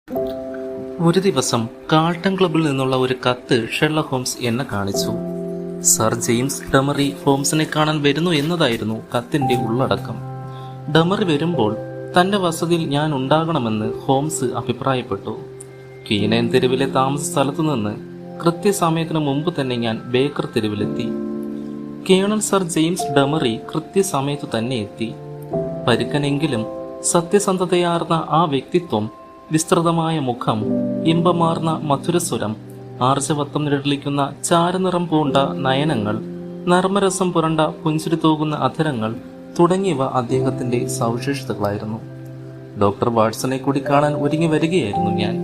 ഒരു ദിവസം കാൾട്ടൺ ക്ലബിൽ നിന്നുള്ള ഒരു കത്ത് ഷെർലക് ഹോംസ് എന്നെ കാണിച്ചു. സർ ജെയിംസ് ഡമറി ഹോംസിനെ കാണാൻ വരുന്നു എന്നതായിരുന്നു കത്തിന്റെ ഉള്ളടക്കം. ഡമറി വരുമ്പോൾ തന്റെ വസതിയിൽ ഞാൻ ഉണ്ടാകണമെന്ന് ഹോംസ് അഭിപ്രായപ്പെട്ടു. ക്വീനൈൻ തെരുവിലെ താമസ സ്ഥലത്തു നിന്ന് കൃത്യസമയത്തിന് മുമ്പ് തന്നെ ഞാൻ ബേക്കർ തെരുവിലെത്തി. കേണൽ സർ ജെയിംസ് ഡമറി കൃത്യസമയത്തു തന്നെ എത്തി. പരുക്കനെങ്കിലും സത്യസന്ധതയാർന്ന ആ വ്യക്തിത്വം, വിസ്തൃതമായ മുഖം, ഇമ്പമാർന്ന മധുരസ്വരം, ആർജവത്വം നിഴലിക്കുന്ന ചാരനിറം പൂണ്ട നയനങ്ങൾ, നർമ്മരസം പുരണ്ട പുഞ്ചിരി തൂകുന്ന അധരങ്ങൾ തുടങ്ങിയവ അദ്ദേഹത്തിന്റെ സവിശേഷതകളായിരുന്നു. ഡോക്ടർ വാട്സനെ കൂടി കാണാൻ ഒരുങ്ങി വരികയായിരുന്നു ഞാൻ.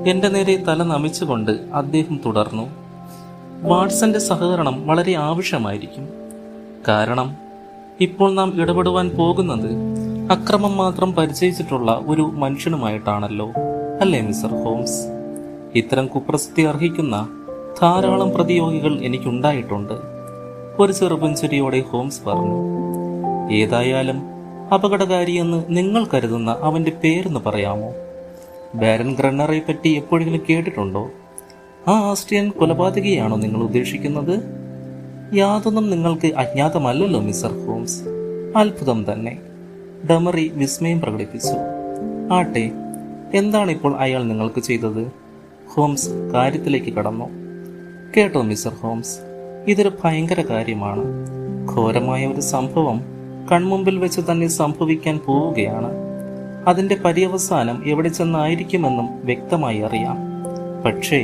എന്റെ നേരെ തല നമിച്ചുകൊണ്ട് അദ്ദേഹം തുടർന്നു. വാട്സന്റെ സഹകരണം വളരെ ആവശ്യമായിരിക്കും. കാരണം ഇപ്പോൾ നാം ഇടപെടുവാൻ പോകുന്നത് അക്രമം മാത്രം പരിചയിച്ചിട്ടുള്ള ഒരു മനുഷ്യനുമായിട്ടാണല്ലോ, അല്ലേ മിസ്റ്റർ ഹോംസ്? ഇത്തരം കുപ്രസിദ്ധി അർഹിക്കുന്ന ധാരാളം പ്രതിയോഗികൾ എനിക്കുണ്ടായിട്ടുണ്ട്. ഒരു ചെറുപുഞ്ചിരിയോടെ ഹോംസ് പറഞ്ഞു. ഏതായാലും അപകടകാരിയെന്ന് നിങ്ങൾ കരുതുന്ന അവന്റെ പേരെന്ന് പറയാമോ? ബാരൻ ഗ്രണ്ണറെ പറ്റി എപ്പോഴെങ്കിലും കേട്ടിട്ടുണ്ടോ? ആ ആസ്ട്രിയൻ കൊലപാതകയാണോ നിങ്ങൾ ഉദ്ദേശിക്കുന്നത്? യാതൊന്നും നിങ്ങൾക്ക് അജ്ഞാതമല്ലല്ലോ മിസ്റ്റർ ഹോംസ്. അത്ഭുതം തന്നെ. ഡമറി വിസ്മയം പ്രകടിപ്പിച്ചു. ആട്ടെ, എന്താണിപ്പോൾ അയാൾ നിങ്ങൾക്ക് ചെയ്തത്? ഹോംസ് കാര്യത്തിലേക്ക് കടന്നു. കേട്ടോ മിസ്റ്റർ ഹോംസ്, ഇതൊരു ഭയങ്കര കാര്യമാണ്. ഘോരമായ ഒരു സംഭവം കൺമുമ്പിൽ വെച്ച് തന്നെ സംഭവിക്കാൻ പോവുകയാണ്. അതിന്റെ പര്യവസാനം എവിടെ ചെന്നായിരിക്കുമെന്നും വ്യക്തമായി അറിയാം. പക്ഷേ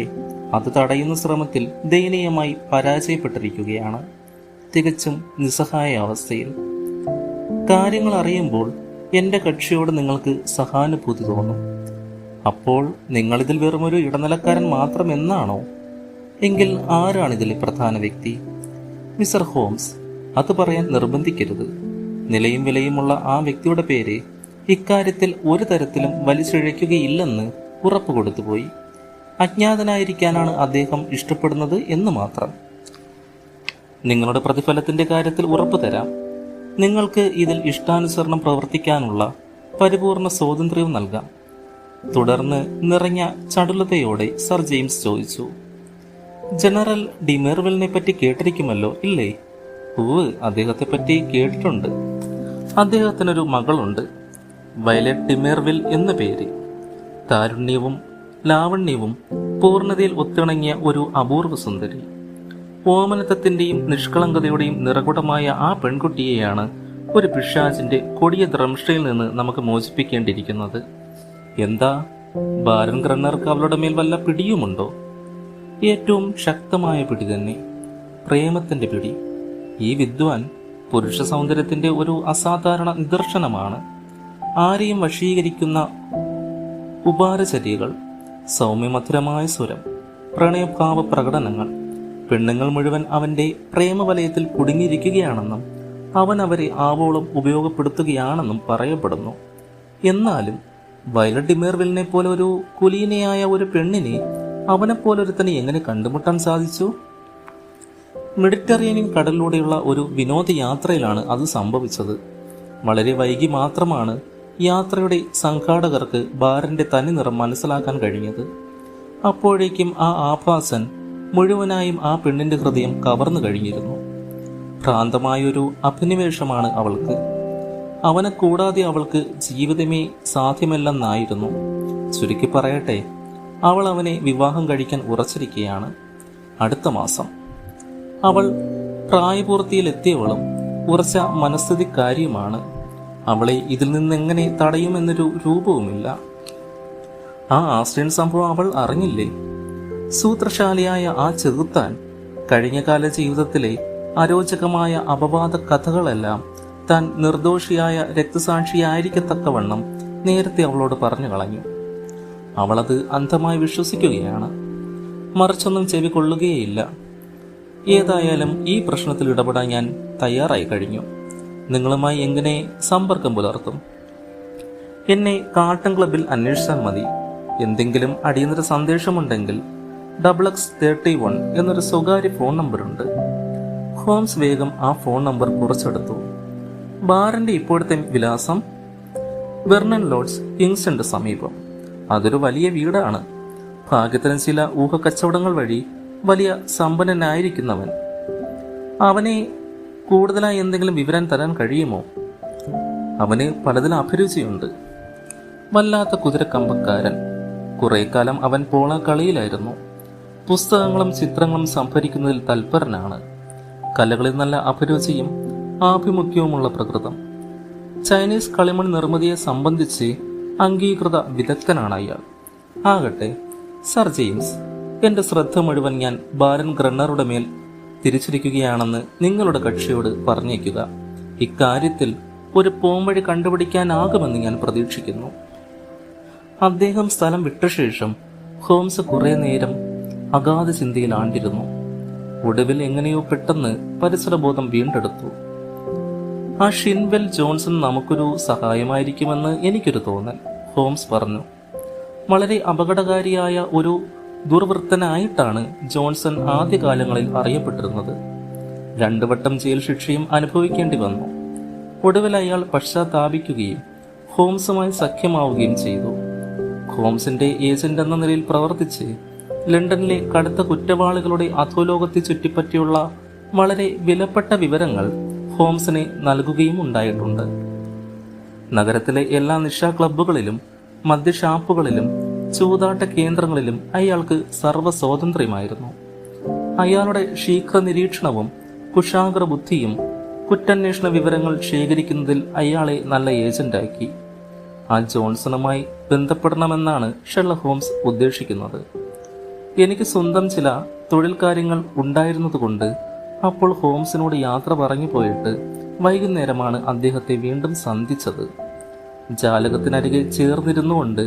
അത് തടയുന്ന ശ്രമത്തിൽ ദയനീയമായി പരാജയപ്പെട്ടിരിക്കുകയാണ്. തികച്ചും നിസ്സഹായ അവസ്ഥയിൽ. കാര്യങ്ങൾ അറിയുമ്പോൾ എന്റെ കക്ഷിയോട് നിങ്ങൾക്ക് സഹാനുഭൂതി തോന്നും. അപ്പോൾ നിങ്ങളിതിൽ വെറുമൊരു ഇടനിലക്കാരൻ മാത്രം എന്നാണോ? എങ്കിൽ ആരാണിതിലെ പ്രധാന വ്യക്തി? മിസ്റ്റർ ഹോംസ്, അത് പറയാൻ നിർബന്ധിക്കരുത്. നിലയും വിലയുമുള്ള ആ വ്യക്തിയുടെ പേര് ഇക്കാര്യത്തിൽ ഒരു തരത്തിലും വലിച്ചിഴയ്ക്കുകയില്ലെന്ന് ഉറപ്പ് കൊടുത്തുപോയി. അജ്ഞാതനായിരിക്കാനാണ് അദ്ദേഹം ഇഷ്ടപ്പെടുന്നത് എന്ന് മാത്രം. നിങ്ങളുടെ പ്രതിഫലത്തിന്റെ കാര്യത്തിൽ ഉറപ്പു തരാം. നിങ്ങൾക്ക് ഇതിൽ ഇഷ്ടാനുസരണം പ്രവർത്തിക്കാനുള്ള പരിപൂർണ സ്വാതന്ത്ര്യവും നൽകാം. തുടർന്ന് നിറഞ്ഞ ചടുലതയോടെ സർ ജെയിംസ് ചോദിച്ചു. ജനറൽ ഡിമേർവിലിനെ പറ്റി കേട്ടിരിക്കുമല്ലോ, ഇല്ലേ? അദ്ദേഹത്തെ പറ്റി കേട്ടിട്ടുണ്ട്. അദ്ദേഹത്തിനൊരു മകളുണ്ട്, വയലറ്റ് ഡിമേർവിൽ എന്ന പേര്. താരുണ്യവും ലാവണ്യവും പൂർണ്ണതയിൽ ഒത്തിണങ്ങിയ ഒരു അപൂർവ സുന്ദരി. ഓമനത്വത്തിന്റെയും നിഷ്കളങ്കതയുടെയും നിറകുടമായ ആ പെൺകുട്ടിയെയാണ് ഒരു പിശാചിന്റെ കൊടിയ ദ്രംഷ്ടയിൽ നിന്ന് നമുക്ക് മോചിപ്പിക്കേണ്ടിയിരിക്കുന്നത്. എന്താ, ബാരൻ ഗ്രണ്ണർക്ക് അവളുടെ മേൽ വല്ല പിടിയുമുണ്ടോ? ഏറ്റവും ശക്തമായ പിടി തന്നെ, പ്രേമത്തിന്റെ പിടി. ഈ വിദ്വാൻ പുരുഷ സൗന്ദര്യത്തിന്റെ ഒരു അസാധാരണ നിദർശനമാണ്. ആരെയും വശീകരിക്കുന്ന ഉപാരചര്യകൾ, സൗമ്യമധുരമായ സ്വരം, പ്രണയഭാവ പ്രകടനങ്ങൾ. പെണ്ണുങ്ങൾ മുഴുവൻ അവന്റെ പ്രേമവലയത്തിൽ കുടുങ്ങിയിരിക്കുകയാണെന്നും അവൻ അവരെ ആവോളം ഉപയോഗപ്പെടുത്തുകയാണെന്നും പറയപ്പെടുന്നു. എന്നാലും വയലറ്റ് ഡിമേർവിലിനെ പോലെ ഒരു കുലീനയായ ഒരു പെണ്ണിനെ അവനെപ്പോലൊരുത്തനെ എങ്ങനെ കണ്ടുമുട്ടാൻ സാധിച്ചു? മെഡിറ്ററേനിയൻ കടലിലൂടെയുള്ള ഒരു വിനോദയാത്രയിലാണ് അത് സംഭവിച്ചത്. വളരെ വൈകി മാത്രമാണ് യാത്രയുടെ സംഘാടകർക്ക് ബാരന്റെ തനി നിറം മനസ്സിലാക്കാൻ കഴിഞ്ഞത്. അപ്പോഴേക്കും ആ ആഭാസൻ മുഴുവനായും ആ പെണ്ണിന്റെ ഹൃദയം കവർന്നു കഴിഞ്ഞിരുന്നു. ഭ്രാന്തമായൊരു അഭിനിവേശമാണ് അവൾക്ക്. അവനെ കൂടാതെ അവൾക്ക് ജീവിതമേ സാധ്യമല്ലെന്നായിരുന്നു. ചുരുക്കി പറയട്ടെ, അവൾ അവനെ വിവാഹം കഴിക്കാൻ ഉറച്ചിരിക്കുകയാണ്. അടുത്ത മാസം. അവൾ പ്രായപൂർത്തിയിലെത്തിയവളും ഉറച്ച മനസ്ഥിതിക്കാരിയുമാണ്. അവളെ ഇതിൽ നിന്നെങ്ങനെ തടയുമെന്നൊരു രൂപവുമില്ല. ആ ആസ്ട്രിയൻ സംഭവം അവൾ അറിഞ്ഞില്ലേ? സൂത്രശാലിയായ ആ ചെറുത്താൻ കഴിഞ്ഞകാല ജീവിതത്തിലെ അരോചകമായ അപവാദ കഥകളെല്ലാം താൻ നിർദോഷിയായ രക്തസാക്ഷിയായിരിക്കത്തക്കവണ്ണം നേരത്തെ അവളോട് പറഞ്ഞു കളഞ്ഞു. അവളത് അന്ധമായി വിശ്വസിക്കുകയാണ്, മറിച്ചൊന്നും ചെവി കൊള്ളുകയില്ല. ഏതായാലും ഈ പ്രശ്നത്തിൽ ഇടപെടാൻ ഞാൻ തയ്യാറായി കഴിഞ്ഞു. നിങ്ങളുമായി എങ്ങനെ സമ്പർക്കം പുലർത്തും? എന്നെ കാൾട്ടൺ ക്ലബിൽ അന്വേഷിച്ചാൽ മതി. എന്തെങ്കിലും അടിയന്തര സന്ദേശമുണ്ടെങ്കിൽ XX31 എന്നൊരു സ്വകാര്യ ഫോൺ നമ്പറുണ്ട്. ഹോംസ് വേഗം ആ ഫോൺ നമ്പർ കുറിച്ചെടുത്തു. ബാറിന്റെ ഇപ്പോഴത്തെ വിലാസം വെർണൻ ലോഡ്സ് കിങ്സ്റ്റന്റെ സമീപം. അതൊരു വലിയ വീടാണ്. ഭാഗ്യത്തിന് ചില ഊഹക്കച്ചവടങ്ങൾ വഴി വലിയ സമ്പന്നനായിരിക്കുന്നവൻ. അവനെ കൂടുതലായി എന്തെങ്കിലും വിവരം തരാൻ കഴിയുമോ? അവന് പലതിലും അഭിരുചിയുണ്ട്. വല്ലാത്ത കുതിരക്കമ്പക്കാരൻ. കുറെ കാലം അവൻ പോള കളിയിലായിരുന്നു. പുസ്തകങ്ങളും ചിത്രങ്ങളും സംഭരിക്കുന്നതിൽ തൽപരനാണ്. കലകളിൽ നല്ല അഭിരുചിയും ആഭിമുഖ്യവുമുള്ള പ്രകൃതം. ചൈനീസ് കളിമൺ നിർമ്മിതിയെ സംബന്ധിച്ച് അംഗീകൃത വിദഗ്ധനാണ് അയാൾ. ആകട്ടെ, സർ ജെയിംസ്, എന്റെ ശ്രദ്ധ മുഴുവൻ ഞാൻ ബാരൻ ഗ്രണ്ണറുടെ മേൽ തിരിച്ചിരിക്കുകയാണെന്ന് നിങ്ങളുടെ കക്ഷിയോട് പറഞ്ഞേക്കുക. ഇക്കാര്യത്തിൽ ഒരു പോംവഴി കണ്ടുപിടിക്കാനാകുമെന്ന് ഞാൻ പ്രതീക്ഷിക്കുന്നു. അദ്ദേഹം സ്ഥലം വിട്ട ശേഷം ഹോംസ് കുറെ നേരം അഗാധ ചിന്തയിൽ ആണ്ടിരുന്നു. ഒടുവിൽ എങ്ങനെയോ പെട്ടെന്ന് പരിസരബോധം വീണ്ടെടുത്തു. ആ ഷിൻവെൽ ജോൺസൺ നമുക്കൊരു സഹായമായിരിക്കുമെന്ന് എനിക്കൊരു തോന്നൽ, ഹോംസ് പറഞ്ഞു. വളരെ അപകടകാരിയായ ഒരു ദുർവൃത്തനായിട്ടാണ് ജോൺസൺ ആദ്യകാലങ്ങളിൽ അറിയപ്പെട്ടിരുന്നത്. 2 വട്ടം ജയിൽ ശിക്ഷയും അനുഭവിക്കേണ്ടി വന്നു. ഒടുവിൽ അയാൾ പശ്ചാത്താപിക്കുകയും ഹോംസുമായി സഖ്യമാവുകയും ചെയ്തു. ഹോംസിന്റെ ഏജന്റ് എന്ന നിലയിൽ പ്രവർത്തിച്ച് ലണ്ടനിലെ കടുത്ത കുറ്റവാളികളുടെ അധോലോകത്തെ ചുറ്റിപ്പറ്റിയുള്ള വളരെ വിലപ്പെട്ട വിവരങ്ങൾ ഹോംസിനെ നൽകുകയും ഉണ്ടായിട്ടുണ്ട്. നഗരത്തിലെ എല്ലാ നിശാ ക്ലബ്ബുകളിലും മദ്യഷാപ്പുകളിലും ചൂതാട്ട കേന്ദ്രങ്ങളിലും അയാൾക്ക് സർവ്വ സ്വാതന്ത്ര്യമായിരുന്നു. അയാളുടെ ശീഘ്ര നിരീക്ഷണവും കുശാഗ്ര ബുദ്ധിയും കുറ്റാന്വേഷണ വിവരങ്ങൾ ശേഖരിക്കുന്നതിൽ അയാളെ നല്ല ഏജന്റാക്കി. ആ ജോൺസണുമായി ബന്ധപ്പെടണമെന്നാണ് ഷെർലക് ഹോംസ് ഉദ്ദേശിക്കുന്നത്. എനിക്ക് സ്വന്തം ചില തൊഴിൽ കാര്യങ്ങൾ ഉണ്ടായിരുന്നതുകൊണ്ട് അപ്പോൾ ഹോംസിനോട് യാത്ര പറഞ്ഞു പോയിട്ട് വൈകുന്നേരമാണ് അദ്ദേഹത്തെ വീണ്ടും സന്ധിച്ചത്. ജാലകത്തിനരികെ ചേർന്നിരുന്നുകൊണ്ട്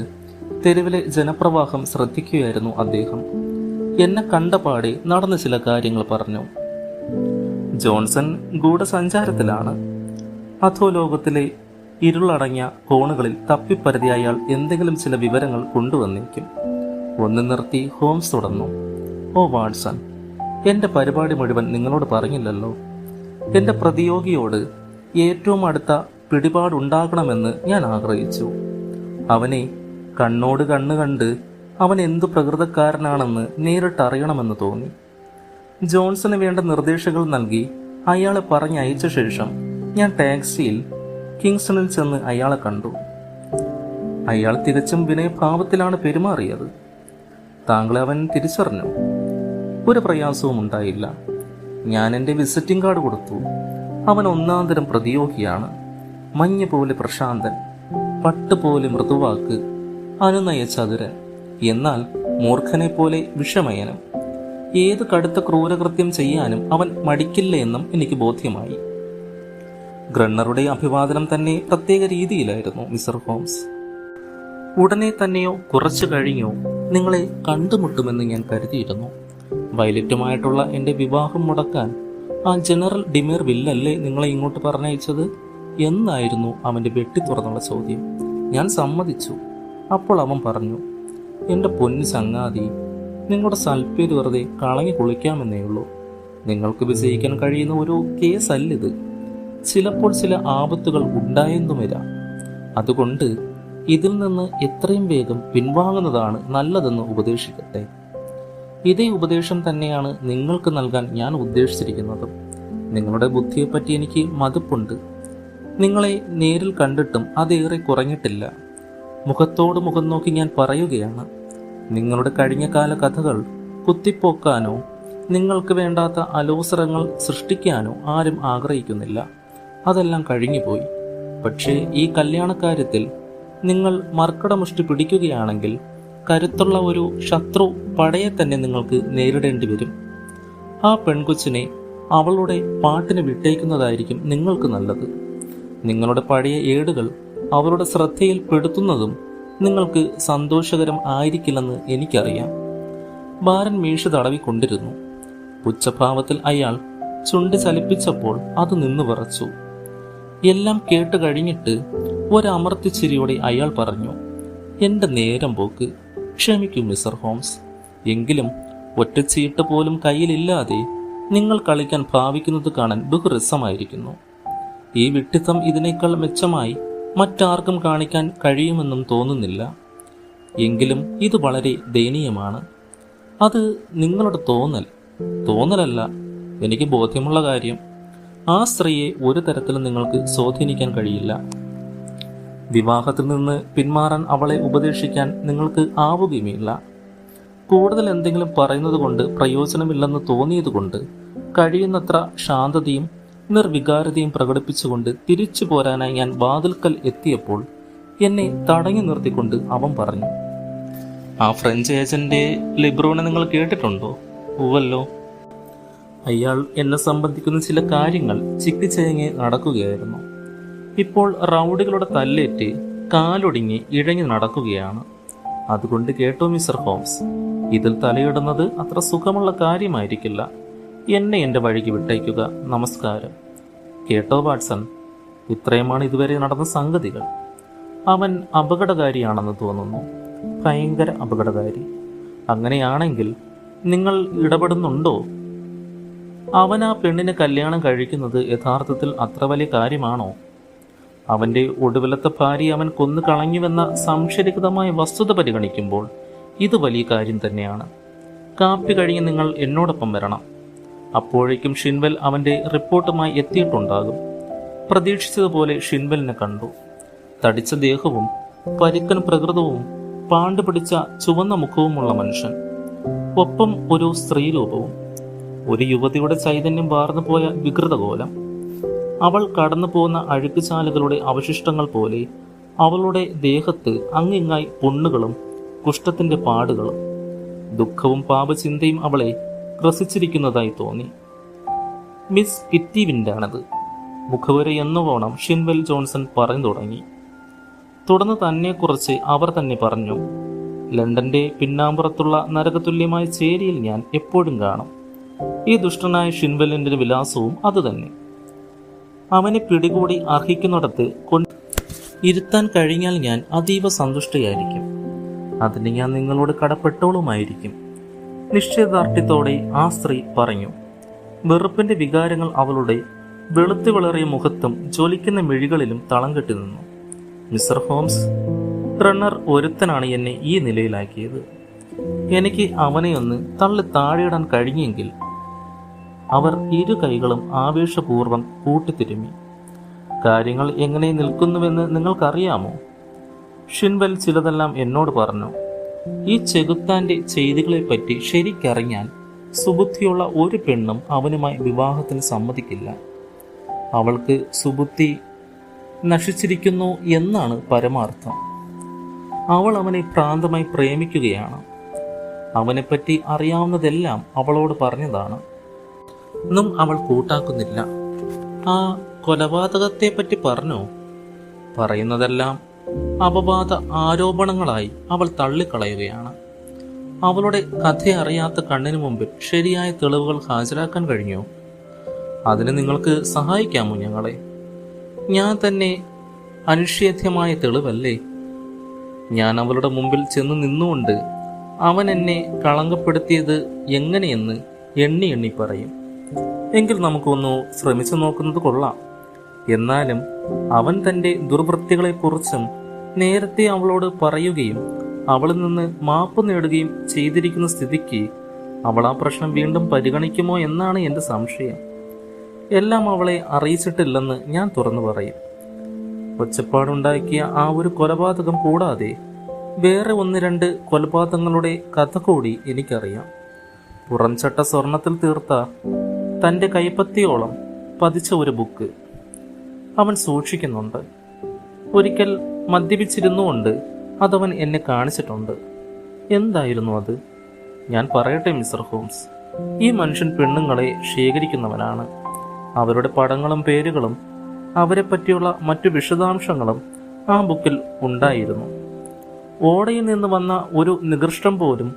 തെരുവിലെ ജനപ്രവാഹം ശ്രദ്ധിക്കുകയായിരുന്നു അദ്ദേഹം. എന്നെ കണ്ടപാടെ നടന്ന ചില കാര്യങ്ങൾ പറഞ്ഞു. ജോൺസൺ ഗൂഢസഞ്ചാരത്തിലാണ്. അധോലോകത്തിലെ ഇരുളടങ്ങിയ കോണുകളിൽ തപ്പിപ്പരതി അയാൾ എന്തെങ്കിലും ചില വിവരങ്ങൾ കൊണ്ടുവന്നേക്കും. ഒന്ന് നിർത്തി ഹോംസ് തുടർന്നു. ഓ വാട്സൺ, എന്റെ പരിപാടി മുഴുവൻ നിങ്ങളോട് പറഞ്ഞില്ലല്ലോ. എന്റെ പ്രതിയോഗിയോട് ഏറ്റവും അടുത്ത പിടിപാടുണ്ടാകണമെന്ന് ഞാൻ ആഗ്രഹിച്ചു. അവനെ കണ്ണോട് കണ്ണ് കണ്ട് അവൻ എന്തു പ്രകൃതക്കാരനാണെന്ന് നേരിട്ടറിയണമെന്ന് തോന്നി. ജോൺസന് വേണ്ട നിർദ്ദേശങ്ങൾ നൽകി അയാളെ പറഞ്ഞയച്ച ശേഷം ഞാൻ ടാക്സിയിൽ കിങ്സ്റ്റണിൽ ചെന്ന് അയാളെ കണ്ടു. അയാൾ തികച്ചും വിനയഭാവത്തിലാണ് പെരുമാറിയത്. താങ്കളെ അവൻ തിരിച്ചറിഞ്ഞു. ഒരു പ്രയാസവും ഉണ്ടായില്ല. ഞാൻ എൻ്റെ വിസിറ്റിംഗ് കാർഡ് കൊടുത്തു. അവൻ ഒന്നാന്തരം പ്രതിയോഗിയാണ്. മഞ്ഞ് പോലെ പ്രശാന്തൻ, പട്ടുപോലെ മൃദുവാക്ക്, അനുനയ ചതുരൻ, എന്നാൽ മൂർഖനെ പോലെ വിഷമയനും. ഏത് കടുത്ത ക്രൂരകൃത്യം ചെയ്യാനും അവൻ മടിക്കില്ല എന്നും എനിക്ക് ബോധ്യമായി. ഗ്രണ്ണറുടെ അഭിവാദനം തന്നെ പ്രത്യേക രീതിയിലായിരുന്നു മിസ്റ്റർ ഹോംസ്. ഉടനെ തന്നെയോ കുറച്ചു കഴിഞ്ഞോ നിങ്ങളെ കണ്ടുമുട്ടുമെന്ന് ഞാൻ കരുതിയിരുന്നു. വയലറ്റുമായിട്ടുള്ള എൻ്റെ വിവാഹം മുടക്കാൻ ആ ജനറൽ ഡിമേർ വില്ലല്ലേ നിങ്ങളെ ഇങ്ങോട്ട് പറഞ്ഞയച്ചത് എന്നായിരുന്നു അവൻ്റെ വെട്ടി തുറന്നുള്ള ചോദ്യം. ഞാൻ സമ്മതിച്ചു. അപ്പോൾ അവൻ പറഞ്ഞു, എൻ്റെ പൊന്നു ചങ്ങാതി, നിങ്ങളുടെ സൽപ്പേര് വെറുതെ കളഞ്ഞു കുളിക്കാമെന്നേ ഉള്ളൂ. നിങ്ങൾക്ക് വിജയിക്കാൻ കഴിയുന്ന ഒരു കേസല്ലിത്. ചിലപ്പോൾ ചില ആപത്തുകൾ ഉണ്ടായെന്നും വരാം. അതുകൊണ്ട് ഇതിൽ നിന്ന് എത്രയും വേഗം പിൻവാങ്ങുന്നതാണ് നല്ലതെന്ന് ഉപദേശിക്കട്ടെ. ഇതേ ഉപദേശം തന്നെയാണ് നിങ്ങൾക്ക് നൽകാൻ ഞാൻ ഉദ്ദേശിച്ചിരിക്കുന്നതും. നിങ്ങളുടെ ബുദ്ധിയെപ്പറ്റി എനിക്ക് മതിപ്പുണ്ട്. നിങ്ങളെ നേരിൽ കണ്ടിട്ടും അതേറെ കുറഞ്ഞിട്ടില്ല. മുഖത്തോട് മുഖം നോക്കി ഞാൻ പറയുകയാണ്, നിങ്ങളുടെ കഴിഞ്ഞ കാല കഥകൾ കുത്തിപ്പോക്കാനോ നിങ്ങൾക്ക് വേണ്ടാത്ത അലോസരങ്ങൾ സൃഷ്ടിക്കാനോ ആരും ആഗ്രഹിക്കുന്നില്ല. അതെല്ലാം കഴിഞ്ഞുപോയി. പക്ഷേ ഈ കല്യാണക്കാര്യത്തിൽ നിങ്ങൾ മർക്കടമുഷ്ടി പിടിക്കുകയാണെങ്കിൽ കരുത്തുള്ള ഒരു ശത്രു പടയെ തന്നെ നിങ്ങൾക്ക് നേരിടേണ്ടി വരും. ആ പെൺകൊച്ചിനെ അവളുടെ പാട്ടിന് വിട്ടേക്കുന്നതായിരിക്കും നിങ്ങൾക്ക് നല്ലത്. നിങ്ങളുടെ പഴയ ഏടുകൾ അവരുടെ ശ്രദ്ധയിൽ പെടുത്തുന്നതും നിങ്ങൾക്ക് സന്തോഷകരം ആയിരിക്കില്ലെന്ന് എനിക്കറിയാം. ബാരൻ മീശ തടവിക്കൊണ്ടിരുന്നു. പുച്ഛഭാവത്തിൽ അയാൾ ചുണ്ട് ചലിപ്പിച്ചപ്പോൾ അത് നിന്നു വിറച്ചു. എല്ലാം കേട്ട് കഴിഞ്ഞിട്ട് ഒരമർത്തിച്ചിരിയോടെ അയാൾ പറഞ്ഞു, എൻ്റെ നേരം പോക്ക്, ക്ഷമിക്കൂ മിസ്റ്റർ ഹോംസ്. എങ്കിലും ഒറ്റച്ചീട്ട് പോലും കയ്യിലില്ലാതെ നിങ്ങൾ കളിക്കാൻ ഭാവിക്കുന്നത് കാണാൻ ബഹുരസമായിരിക്കുന്നു. ഈ വിഡ്ഢിത്തം ഇതിനേക്കാൾ മെച്ചമായി മറ്റാർക്കും കാണിക്കാൻ കഴിയുമെന്നും തോന്നുന്നില്ല. എങ്കിലും ഇത് വളരെ ദയനീയമാണ്. അത് നിങ്ങളുടെ തോന്നലല്ല, എനിക്ക് ബോധ്യമുള്ള കാര്യം. ആ സ്ത്രീയെ ഒരു തരത്തിലും നിങ്ങൾക്ക് സ്വാധീനിക്കാൻ കഴിയില്ല. വിവാഹത്തിൽ നിന്ന് പിന്മാറാൻ അവളെ ഉപദേശിക്കാൻ നിങ്ങൾക്ക് ആവുകയുമില്ല. കൂടുതൽ എന്തെങ്കിലും പറയുന്നത് കൊണ്ട് പ്രയോജനമില്ലെന്ന് തോന്നിയതുകൊണ്ട് കഴിയുന്നത്ര ശാന്തതയും നിർവികാരതയും പ്രകടിപ്പിച്ചുകൊണ്ട് തിരിച്ചു പോരാനായി ഞാൻ വാതിൽക്കൽ എത്തിയപ്പോൾ എന്നെ തടഞ്ഞു നിർത്തിക്കൊണ്ട് അവൻ പറഞ്ഞു, ആ ഫ്രഞ്ച് ഏജന്റ് ലിബ്രോനെ നിങ്ങൾ കേട്ടിട്ടുണ്ടോ? ഉവല്ലോ. അയാൾ എന്നെ സംബന്ധിക്കുന്ന ചില കാര്യങ്ങൾ ചിക്കിച്ചയങ്ങി നടക്കുകയായിരുന്നു. ഇപ്പോൾ റൗഡികളുടെ തല്ലേറ്റ് കാലൊടിഞ്ഞ് ഇഴഞ്ഞു നടക്കുകയാണ്. അതുകൊണ്ട് കേട്ടോ മിസ്റ്റർ ഹോംസ്, ഇതിൽ തലയിടുന്നത് അത്ര സുഖമുള്ള കാര്യമായിരിക്കില്ല. എന്നെ എൻ്റെ വഴിക്ക് വിട്ടയക്കുക. നമസ്കാരം. കേട്ടോ വാട്സൺ, ഇത്രയുമാണ് ഇതുവരെ നടന്ന സംഗതികൾ. അവൻ അപകടകാരിയാണെന്ന് തോന്നുന്നു, ഭയങ്കര അപകടകാരി. അങ്ങനെയാണെങ്കിൽ നിങ്ങൾ ഇടപെടുന്നുണ്ടോ? അവൻ ആ പെണ്ണിനെ കല്യാണം കഴിക്കുന്നത് യഥാർത്ഥത്തിൽ അത്ര വലിയ കാര്യമാണോ? അവൻ്റെ ഒടുവിലത്തെ ഭാര്യ അവൻ കൊന്നു കളഞ്ഞുവെന്ന സംശയരഹിതമായ വസ്തുത പരിഗണിക്കുമ്പോൾ ഇത് വലിയ കാര്യം തന്നെയാണ്. കാപ്പി കഴിഞ്ഞ് നിങ്ങൾ എന്നോടൊപ്പം വരണം. അപ്പോഴേക്കും ഷിൻവെൽ അവൻ്റെ റിപ്പോർട്ടുമായി എത്തിയിട്ടുണ്ടാകും. പ്രതീക്ഷിച്ചതുപോലെ ഷിൻവെലിനെ കണ്ടു. തടിച്ച ദേഹവും പരുക്കൻ പ്രകൃതവും പാണ്ടുപിടിച്ച ചുവന്ന മുഖവുമുള്ള മനുഷ്യൻ, ഒപ്പം ഒരു സ്ത്രീരൂപവും. ഒരു യുവതിയുടെ ചൈതന്യം വാർന്നു പോയ വികൃതകോലം. അവൾ കടന്നു പോകുന്ന അഴുക്കുചാലുകളുടെ അവശിഷ്ടങ്ങൾ പോലെ അവളുടെ ദേഹത്ത് അങ്ങിങ്ങായി പുണ്ണുകളും കുഷ്ഠത്തിന്റെ പാടുകളും. ദുഃഖവും പാപചിന്തയും അവളെ ഗ്രസിച്ചിരിക്കുന്നതായി തോന്നി. മിസ് കിറ്റി വിൻഡാണത്, മുഖവരെ എന്നവോണം ഷിൻവെൽ ജോൺസൺ പറഞ്ഞു തുടങ്ങി. തുടർന്ന് തന്നെക്കുറിച്ച് അവർ തന്നെ പറഞ്ഞു, ലണ്ടന്റെ പിന്നാമ്പുറത്തുള്ള നരകതുല്യമായ ചേരിയിൽ ഞാൻ എപ്പോഴും കാണും. ഈ ദുഷ്ടനായ ഷിൻവെലിന്റെ വിലാസവും അതുതന്നെ. അവനെ പിടികൂടി അർഹിക്കുന്നിടത്ത് ഇരുത്താൻ കഴിഞ്ഞാൽ ഞാൻ അതീവ സന്തുഷ്ടയായിരിക്കും. അതിന് ഞാൻ നിങ്ങളോട് കടപ്പെട്ടോളുമായിരിക്കും. നിശ്ചയദാർഢ്യത്തോടെ ആ സ്ത്രീ പറഞ്ഞു. വെറുപ്പിന്റെ വികാരങ്ങൾ അവളുടെ വെളുത്തു വിളറിയ മുഖത്തും ജ്വലിക്കുന്ന മിഴികളിലും തളം കെട്ടി നിന്നു. മിസ്റ്റർ ഹോംസ്, റണ്ണർ ഒരുത്തനാണ് എന്നെ ഈ നിലയിലാക്കിയത്. എനിക്ക് അവനെ ഒന്ന് തള്ളി താഴെയിടാൻ കഴിഞ്ഞെങ്കിൽ. അവർ ഇരു കൈകളും ആവേശപൂർവ്വം കൂട്ടിത്തിരുമ്മി. കാര്യങ്ങൾ എങ്ങനെ നിൽക്കുന്നുവെന്ന് നിങ്ങൾക്കറിയാമോ? ഷിൻവെൽ ചിലതെല്ലാം എന്നോട് പറഞ്ഞു. ഈ ചെകുത്താന്റെ ചെയ്തികളെപ്പറ്റി ശരിക്കറിഞ്ഞാൽ സുബുദ്ധിയുള്ള ഒരു പെണ്ണും അവനുമായി വിവാഹത്തിന് സമ്മതിക്കില്ല. അവൾക്ക് സുബുദ്ധി നശിച്ചിരിക്കുന്നു എന്നാണ് പരമാർത്ഥം. അവൾ അവനെ ഭ്രാന്തമായി പ്രേമിക്കുകയാണ്. അവനെപ്പറ്റി അറിയാവുന്നതെല്ലാം അവളോട് പറഞ്ഞതാണ്. ഒന്നും അവൾ കൂട്ടാക്കുന്നില്ല. ആ കൊലപാതകത്തെപ്പറ്റി പറഞ്ഞോ? പറയുന്നതെല്ലാം അപവാദ ആരോപണങ്ങളായി അവൾ തള്ളിക്കളയുകയാണ്. അവളുടെ കഥ അറിയാത്ത കണ്ണിന് മുമ്പിൽ ശരിയായ തെളിവുകൾ ഹാജരാക്കാൻ കഴിഞ്ഞോ? അതിന് നിങ്ങൾക്ക് സഹായിക്കാമോ ഞങ്ങളെ? ഞാൻ തന്നെ അനിഷേധ്യമായ തെളിവല്ലേ? ഞാൻ അവളുടെ മുമ്പിൽ ചെന്ന് നിന്നുകൊണ്ട് അവൻ എന്നെ കളങ്കപ്പെടുത്തിയത് എങ്ങനെയെന്ന് എണ്ണി എണ്ണി പറയും. എങ്കിൽ നമുക്കൊന്ന് ശ്രമിച്ചു നോക്കുന്നത് കൊള്ളാം. എന്നാലും അവൻ തൻ്റെ ദുർവൃത്തികളെക്കുറിച്ചും നേരത്തെ അവളോട് പറയുകയും അവളിൽ നിന്ന് മാപ്പ് നേടുകയും ചെയ്തിരിക്കുന്ന സ്ഥിതിക്ക് അവൾ ആ പ്രശ്നം വീണ്ടും പരിഗണിക്കുമോ എന്നാണ് എൻ്റെ സംശയം. എല്ലാം അവളെ അറിയിച്ചിട്ടില്ലെന്ന് ഞാൻ തുറന്നു പറയും. ഒച്ചപ്പാടുണ്ടാക്കിയ ആ ഒരു കൊലപാതകം കൂടാതെ വേറെ 1-2 കൊലപാതകങ്ങളുടെ കഥ കൂടി എനിക്കറിയാം. പുറംചട്ട സ്വർണത്തിൽ തീർത്ത തൻ്റെ കൈപ്പത്തിയോളം പതിച്ച ഒരു ബുക്ക് അവൻ സൂക്ഷിക്കുന്നുണ്ട്. ഒരിക്കൽ മദ്യപിച്ചിരുന്നുകൊണ്ട് അതവൻ എന്നെ കാണിച്ചിട്ടുണ്ട്. എന്തായിരുന്നു അത്? ഞാൻ പറയട്ടെ മിസ്റ്റർ ഹോംസ്, ഈ മനുഷ്യൻ പെണ്ണുങ്ങളെ ശേഖരിക്കുന്നവനാണ്. അവരുടെ പടങ്ങളും പേരുകളും അവരെ പറ്റിയുള്ള മറ്റു വിശദാംശങ്ങളും ആ ബുക്കിൽ ഉണ്ടായിരുന്നു. ഓടയിൽ നിന്ന് വന്ന ഒരു നികൃഷ്ടം പോലും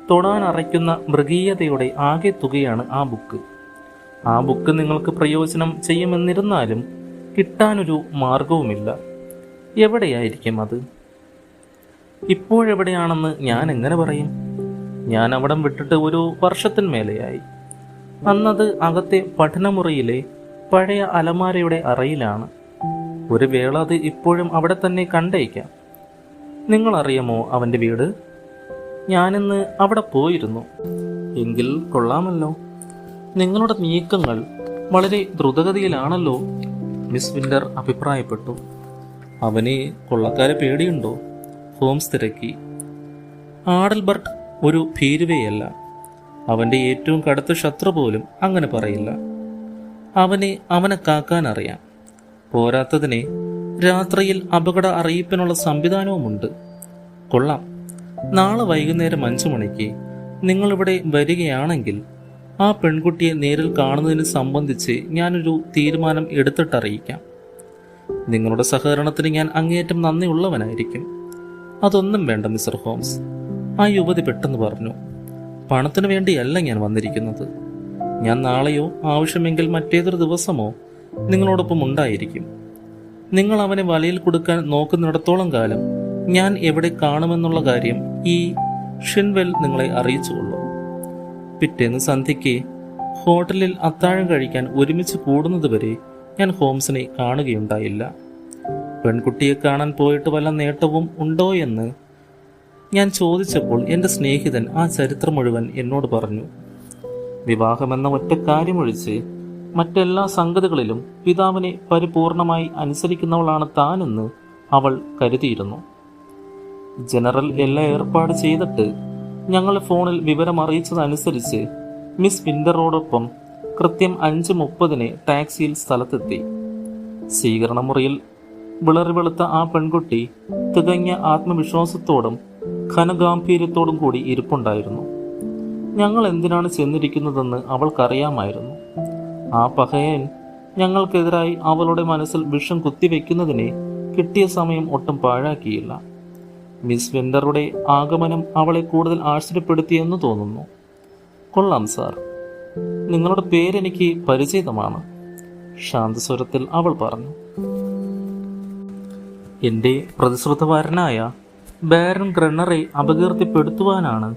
തൊടാൻ അറയ്ക്കുന്ന മൃഗീയതയുടെ ആകെ തുകയാണ് ആ ബുക്ക്. ആ ബുക്ക് നിങ്ങൾക്ക് പ്രയോജനം ചെയ്യുമെന്നിരുന്നാലും കിട്ടാനൊരു മാർഗവുമില്ല. എവിടെയായിരിക്കും അത്? ഇപ്പോഴെവിടെയാണെന്ന് ഞാൻ എങ്ങനെ പറയും? ഞാൻ അവിടം വിട്ടിട്ട് ഒരു വർഷത്തിന്മേലെയായി. അന്നത് അകത്തെ പഠനമുറിയിലെ പഴയ അലമാരയുടെ അറയിലാണ്. ഒരു വേള അത് ഇപ്പോഴും അവിടെ തന്നെ കണ്ടേക്കാം. നിങ്ങളറിയാമോ അവൻ്റെ വീട്? ഞാനിന്ന് അവിടെ പോയിരുന്നു. എങ്കിൽ കൊള്ളാമല്ലോ. നിങ്ങളുടെ നീക്കങ്ങൾ വളരെ ദ്രുതഗതിയിലാണല്ലോ, മിസ് വിൻ്റർ അഭിപ്രായപ്പെട്ടു. അവന് കൊള്ളക്കാരെ പേടിയുണ്ടോ? ഹോംസ് തിരക്കി. ആഡൽബർട്ട് ഒരു ഭീരുവയല്ല. അവൻ്റെ ഏറ്റവും കടുത്ത ശത്രു പോലും അങ്ങനെ പറയില്ല. അവനെ കാക്കാൻ അറിയാം. പോരാത്തതിന് രാത്രിയിൽ അപകട അറിയിപ്പിനുള്ള സംവിധാനവുമുണ്ട്. കൊള്ളാം. നാളെ വൈകുന്നേരം 5 മണിക്ക് നിങ്ങളിവിടെ വരികയാണെങ്കിൽ ആ പെൺകുട്ടിയെ നേരിൽ കാണുന്നതിന് സംബന്ധിച്ച് ഞാനൊരു തീരുമാനം എടുത്തിട്ടറിയിക്കാം. നിങ്ങളുടെ സഹകരണത്തിന് ഞാൻ അങ്ങേയറ്റം നന്ദിയുള്ളവനായിരിക്കും. അതൊന്നും വേണ്ട മിസ്റ്റർ ഹോംസ്, ആ യുവതി പെട്ടെന്ന് പറഞ്ഞു. പണത്തിനു വേണ്ടിയല്ല ഞാൻ വന്നിരിക്കുന്നത്. ഞാൻ നാളെയോ ആവശ്യമെങ്കിൽ മറ്റേതൊരു ദിവസമോ നിങ്ങളോടൊപ്പം ഉണ്ടായിരിക്കും. നിങ്ങൾ അവനെ വലയിൽ കൊടുക്കാൻ നോക്കുന്നിടത്തോളം കാലം ഞാൻ എവിടെ കാണുമെന്നുള്ള കാര്യം ഈ ഷിൻവെൽ നിങ്ങളെ അറിയിച്ചുകൊള്ളൂ. പിറ്റേന്ന് സന്ധ്യയ്ക്ക് ഹോട്ടലിൽ അത്താഴം കഴിക്കാൻ ഒരുമിച്ച് കൂടുന്നതുവരെ ഞാൻ ഹോംസിനെ കാണുകയുണ്ടായില്ല. പെൺകുട്ടിയെ കാണാൻ പോയിട്ട് വല്ല നേട്ടവും ഉണ്ടോ എന്ന് ഞാൻ ചോദിച്ചപ്പോൾ എൻ്റെ സ്നേഹിതൻ ആ ചരിത്രം മുഴുവൻ എന്നോട് പറഞ്ഞു. വിവാഹമെന്ന ഒറ്റ കാര്യമൊഴിച്ച് മറ്റെല്ലാ സംഗതികളിലും പിതാവിനെ പരിപൂർണമായി അനുസരിക്കുന്നവളാണ് താനെന്ന് അവൾ കരുതിയിരുന്നു. ജനറൽ എല്ലാം ഏർപ്പാട് ചെയ്തിട്ട് ഞങ്ങൾ ഫോണിൽ വിവരം അറിയിച്ചതനുസരിച്ച് മിസ് വിൻ്ററോടൊപ്പം കൃത്യം 5:30 ടാക്സിയിൽ സ്ഥലത്തെത്തി. സ്വീകരണ മുറിയിൽ വിളറി വെളുത്ത ആ പെൺകുട്ടി തികഞ്ഞ ആത്മവിശ്വാസത്തോടും ഘനഗാംഭീര്യത്തോടും കൂടി ഇരിപ്പുണ്ടായിരുന്നു. ഞങ്ങൾ എന്തിനാണ് ചെന്നിരിക്കുന്നതെന്ന് അവൾക്കറിയാമായിരുന്നു. ആ പഹയൻ ഞങ്ങൾക്കെതിരായി അവളുടെ മനസ്സിൽ വിഷം കുത്തിവെക്കുന്നതിന് കിട്ടിയ സമയം ഒട്ടും പാഴാക്കിയില്ല. മിസ് വിൻ്ററുടെ ആഗമനം അവളെ കൂടുതൽ ആശ്ചര്യപ്പെടുത്തിയെന്ന് തോന്നുന്നു. കൊള്ളാം സാർ, നിങ്ങളുടെ പേരെനിക്ക് പരിചിതമാണ്, ശാന്തസ്വരത്തിൽ അവൾ പറഞ്ഞു. എൻ്റെ പ്രതിശ്രുതവാരനായ ബാരൻ ഗ്രണ്ണറെ അപകീർത്തിപ്പെടുത്തുവാനാണ്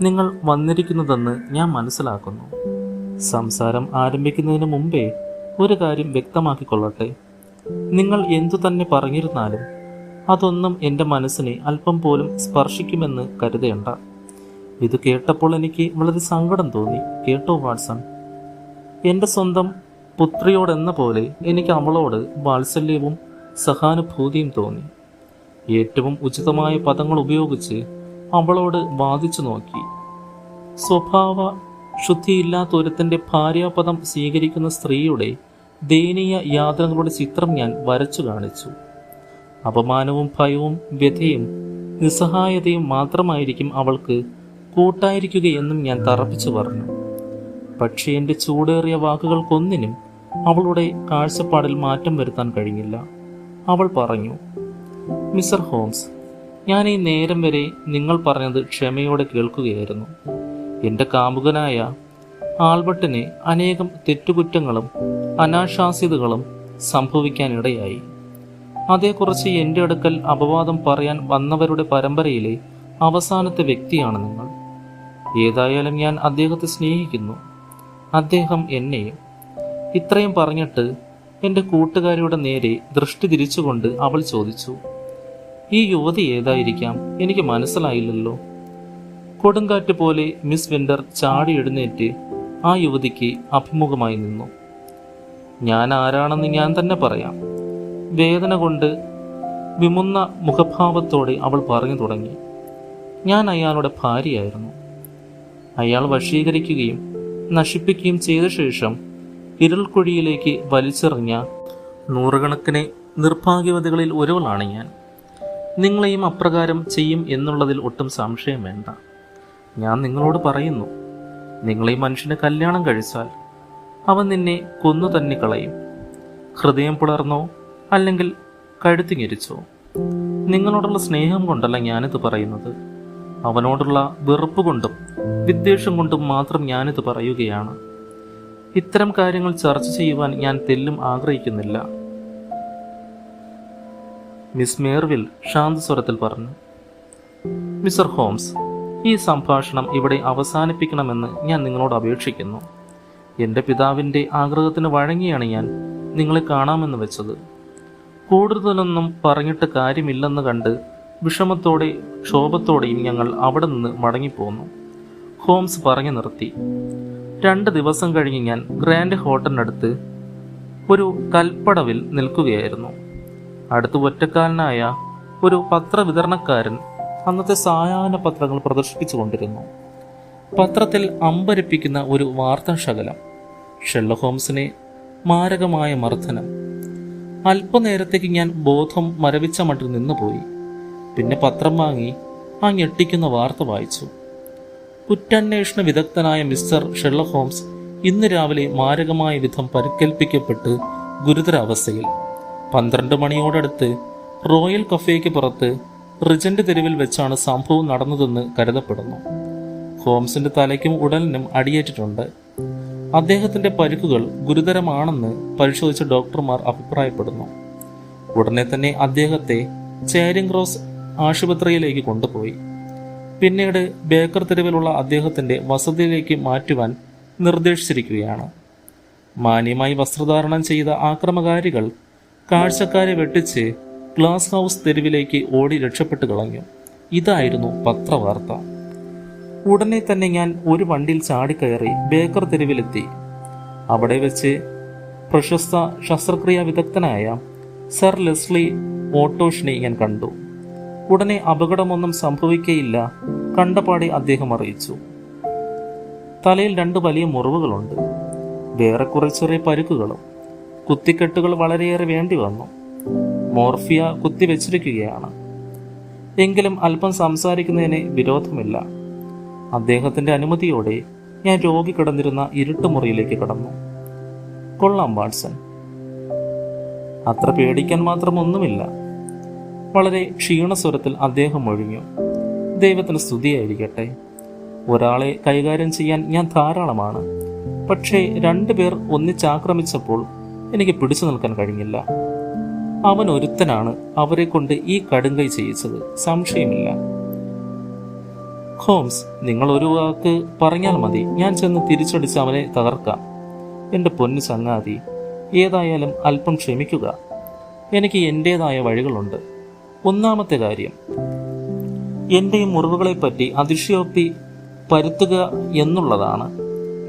നിങ്ങൾ വന്നിരിക്കുന്നതെന്ന് ഞാൻ മനസ്സിലാക്കുന്നു. സംസാരം ആരംഭിക്കുന്നതിന് മുമ്പേ ഒരു കാര്യം വ്യക്തമാക്കിക്കൊള്ളട്ടെ. നിങ്ങൾ എന്തു തന്നെ പറഞ്ഞിരുന്നാലും അതൊന്നും എൻ്റെ മനസ്സിനെ അല്പം പോലും സ്പർശിക്കുമെന്ന് കരുതേണ്ട. ഇത് കേട്ടപ്പോൾ എനിക്ക് വളരെ സങ്കടം തോന്നി. കേട്ടോ വാട്സൺ, എൻ്റെ സ്വന്തം പുത്രിയോടെന്ന പോലെ എനിക്ക് അവളോട് വാത്സല്യവും സഹാനുഭൂതിയും തോന്നി. ഏറ്റവും ഉചിതമായ പദങ്ങൾ ഉപയോഗിച്ച് അവളോട് വാദിച്ചു നോക്കി. സ്വഭാവ ശുദ്ധിയില്ലാത്ത ഒരുത്തൻ്റെ ഭാര്യാപദം സ്വീകരിക്കുന്ന സ്ത്രീയുടെ ദയനീയ യാതനകളുടെ ചിത്രം ഞാൻ വരച്ചു കാണിച്ചു. അപമാനവും ഭയവും വ്യഥയും നിസ്സഹായതയും മാത്രമായിരിക്കും അവൾക്ക് കൂട്ടായിരിക്കുകയെന്നും ഞാൻ തറപ്പിച്ചു പറഞ്ഞു. പക്ഷേ എൻ്റെ ചൂടേറിയ വാക്കുകൾക്കൊന്നിനും അവളുടെ കാഴ്ചപ്പാടിൽ മാറ്റം വരുത്താൻ കഴിഞ്ഞില്ല. അവൾ പറഞ്ഞു, മിസ്റ്റർ ഹോംസ്, ഞാൻ ഈ നേരം വരെ നിങ്ങൾ പറഞ്ഞത് ക്ഷമയോടെ കേൾക്കുകയായിരുന്നു. എൻ്റെ കാമുകനായ ആൽബർട്ടിന് അനേകം തെറ്റുകുറ്റങ്ങളും അനാശാസ്യതകളും സംഭവിക്കാനിടയായി. അതേക്കുറിച്ച് എൻ്റെ അടുക്കൽ അപവാദം പറയാൻ വന്നവരുടെ പരമ്പരയിലെ അവസാനത്തെ വ്യക്തിയാണ് നിങ്ങൾ. ഏതായാലും ഞാൻ അദ്ദേഹത്തെ സ്നേഹിക്കുന്നു, അദ്ദേഹം എന്നെയും. ഇത്രയും പറഞ്ഞിട്ട് എൻ്റെ കൂട്ടുകാരിയുടെ നേരെ ദൃഷ്ടി തിരിച്ചുകൊണ്ട് അവൾ ചോദിച്ചു, ഈ യുവതി ഏതായിരിക്കാം? എനിക്ക് മനസ്സിലായില്ലല്ലോ. കൊടുങ്കാറ്റ് പോലെ മിസ് വിൻ്റർ ചാടി എഴുന്നേറ്റ് ആ യുവതിക്ക് അഭിമുഖമായി നിന്നു. ഞാൻ ആരാണെന്ന് ഞാൻ തന്നെ പറയാം. വേദന കൊണ്ട് വിമുന്ന മുഖഭാവത്തോടെ അവൾ പറഞ്ഞു തുടങ്ങി. ഞാൻ അയാളുടെ ഭാര്യയായിരുന്നു. അയാൾ വശീകരിക്കുകയും നശിപ്പിക്കുകയും ചെയ്ത ശേഷം ഇരുൾക്കുഴിയിലേക്ക് വലിച്ചെറിഞ്ഞ നൂറുകണക്കിന് നിർഭാഗ്യവതികളിൽ ഒരുവളാണ് ഞാൻ. നിങ്ങളെയും അപ്രകാരം ചെയ്യും എന്നുള്ളതിൽ ഒട്ടും സംശയം വേണ്ട. ഞാൻ നിങ്ങളോട് പറയുന്നു, നിങ്ങളീ മനുഷ്യനെ കല്യാണം കഴിച്ചാൽ അവൻ നിന്നെ കൊന്നു തന്നെ കളയും. ഹൃദയം പുലർന്നോ അല്ലെങ്കിൽ കഴുത്തി ഞെരിച്ചോ. നിങ്ങളോടുള്ള സ്നേഹം കൊണ്ടല്ല ഞാനിത് പറയുന്നത്, അവനോടുള്ള വെറുപ്പ് കൊണ്ടും വിദ്വേഷം കൊണ്ടും മാത്രം ഞാനിത് പറയുകയാണ്. ഇത്തരം കാര്യങ്ങൾ ചർച്ച ചെയ്യുവാൻ ഞാൻ തെല്ലും ആഗ്രഹിക്കുന്നില്ല, മിസ് മേർവിൽ ശാന്തസ്വരത്തിൽ പറഞ്ഞു. മിസ്റ്റർ ഹോംസ്, ഈ സംഭാഷണം ഇവിടെ അവസാനിപ്പിക്കണമെന്ന് ഞാൻ നിങ്ങളോട് അപേക്ഷിക്കുന്നു. എൻ്റെ പിതാവിൻ്റെ ആഗ്രഹത്തിന് വഴങ്ങിയാണ് ഞാൻ നിങ്ങളെ കാണാമെന്ന് വെച്ചത്. കൂടുതലൊന്നും പറഞ്ഞിട്ട് കാര്യമില്ലെന്ന് കണ്ട് വിഷമത്തോടെ ക്ഷോഭത്തോടെയും ഞങ്ങൾ അവിടെ നിന്ന് മടങ്ങിപ്പോന്നു. ഹോംസ് പറഞ്ഞു നിർത്തി. 2 ദിവസം കഴിഞ്ഞ് ഞാൻ ഗ്രാൻഡ് ഹോട്ടലിനടുത്ത് ഒരു കൽപ്പടവിൽ നിൽക്കുകയായിരുന്നു. അടുത്ത് ഒറ്റക്കാലനായ ഒരു പത്രവിതരണക്കാരൻ അന്നത്തെ സായാഹ്ന പത്രങ്ങൾ പ്രദർശിപ്പിച്ചു കൊണ്ടിരുന്നു. പത്രത്തിൽ അമ്പരപ്പിക്കുന്ന ഒരു വാർത്താശകലം: ഷെർലക് ഹോംസിനെ മാരകമായ മർദ്ദനം. അല്പനേരത്തേക്ക് ഞാൻ ബോധം മരവിച്ച മട്ടിൽ നിന്നുപോയി. പിന്നെ പത്രം വാങ്ങി ആ ഞെട്ടിക്കുന്ന വാർത്ത വായിച്ചു. കുറ്റാന്വേഷണ വിദഗ്ധനായ മിസ്റ്റർ ഷെർലക് ഹോംസ് ഇന്ന് രാവിലെ മാരകമായ വിധം പരിക്കേൽപ്പിക്കപ്പെട്ട് ഗുരുതരാവസ്ഥയിൽ. 12 മണിയോടടുത്ത് റോയൽ കഫേക്ക് പുറത്ത് റിജന്റ് തെരുവിൽ വെച്ചാണ് സംഭവം നടന്നതെന്ന് കരുതപ്പെടുന്നു. ഹോംസിന്റെ തലയ്ക്കും ഉടലിനും അടിയേറ്റിട്ടുണ്ട്. അദ്ദേഹത്തിന്റെ പരിക്കുകൾ ഗുരുതരമാണെന്ന് പരിശോധിച്ച ഡോക്ടർമാർ അഭിപ്രായപ്പെടുന്നു. ഉടനെ തന്നെ അദ്ദേഹത്തെ ചേരിംഗ് ക്രോസ് ആശുപത്രിയിലേക്ക് കൊണ്ടുപോയി. പിന്നീട് ബേക്കർ തെരുവിലുള്ള അദ്ദേഹത്തിന്റെ വസതിയിലേക്ക് മാറ്റുവാൻ നിർദ്ദേശിച്ചിരിക്കുകയാണ്. മാന്യമായി വസ്ത്രധാരണം ചെയ്ത ആക്രമകാരികൾ കാഴ്ചക്കാരെ വെട്ടിച്ച് ഗ്ലാസ് ഹൗസ് തെരുവിലേക്ക് ഓടി രക്ഷപ്പെട്ടു കളഞ്ഞു. ഇതായിരുന്നു പത്രവാർത്ത. ഉടനെ തന്നെ ഞാൻ ഒരു വണ്ടിയിൽ ചാടിക്കയറി ബേക്കർ തെരുവിലെത്തി. അവിടെ വെച്ച് പ്രശസ്ത ശസ്ത്രക്രിയാ വിദഗ്ധനായ സർ ലെസ്ലി ഓട്ടോഷിനെ ഞാൻ കണ്ടു. ഉടനെ അപകടമൊന്നും സംഭവിക്കയില്ല കണ്ടപാടെ അദ്ദേഹം അറിയിച്ചു. തലയിൽ 2 വലിയ മുറിവുകളുണ്ട്, വേറെ കുറെ ചെറിയ പരുക്കുകളും. കുത്തിക്കെട്ടുകൾ വളരെയേറെ വേണ്ടി വന്നു. മോർഫിയ കുത്തിവെച്ചിരിക്കുകയാണ്. എങ്കിലും അല്പം സംസാരിക്കുന്നതിന് വിരോധമില്ല. അദ്ദേഹത്തിന്റെ അനുമതിയോടെ ഞാൻ രോഗി കിടന്നിരുന്ന ഇരുട്ടുമുറിയിലേക്ക് കടന്നു. കൊള്ളാം വാട്സൺ, അത്ര പേടിക്കാൻ മാത്രം ഒന്നുമില്ല. വളരെ ക്ഷീണസ്വരത്തിൽ അദ്ദേഹം ഒഴിഞ്ഞു. ദൈവത്തിന് സ്തുതിയായിരിക്കട്ടെ. ഒരാളെ കൈകാര്യം ചെയ്യാൻ ഞാൻ ധാരാളമാണ്. പക്ഷേ 2 പേർ ഒന്നിച്ചാക്രമിച്ചപ്പോൾ എനിക്ക് പിടിച്ചു നിൽക്കാൻ കഴിഞ്ഞില്ല. അവൻ ഒരുത്തനാണ് അവരെ കൊണ്ട് ഈ കടുങ്കൈ ചെയ്യിച്ചത്, സംശയമില്ല. ഹോംസ്, നിങ്ങൾ ഒരു വാക്ക് പറഞ്ഞാൽ മതി, ഞാൻ ചെന്ന് തിരിച്ചടിച്ച് അവനെ തകർക്കാം. എൻ്റെ പൊന്നു ചങ്ങാതി, ഏതായാലും അല്പം ക്ഷമിക്കുക. എനിക്ക് എൻ്റേതായ വഴികളുണ്ട്. ഒന്നാമത്തെ കാര്യം, എൻ്റെ ഈ മുറിവുകളെപ്പറ്റി അതിശയോക്തി പരുത്തുക എന്നുള്ളതാണ്.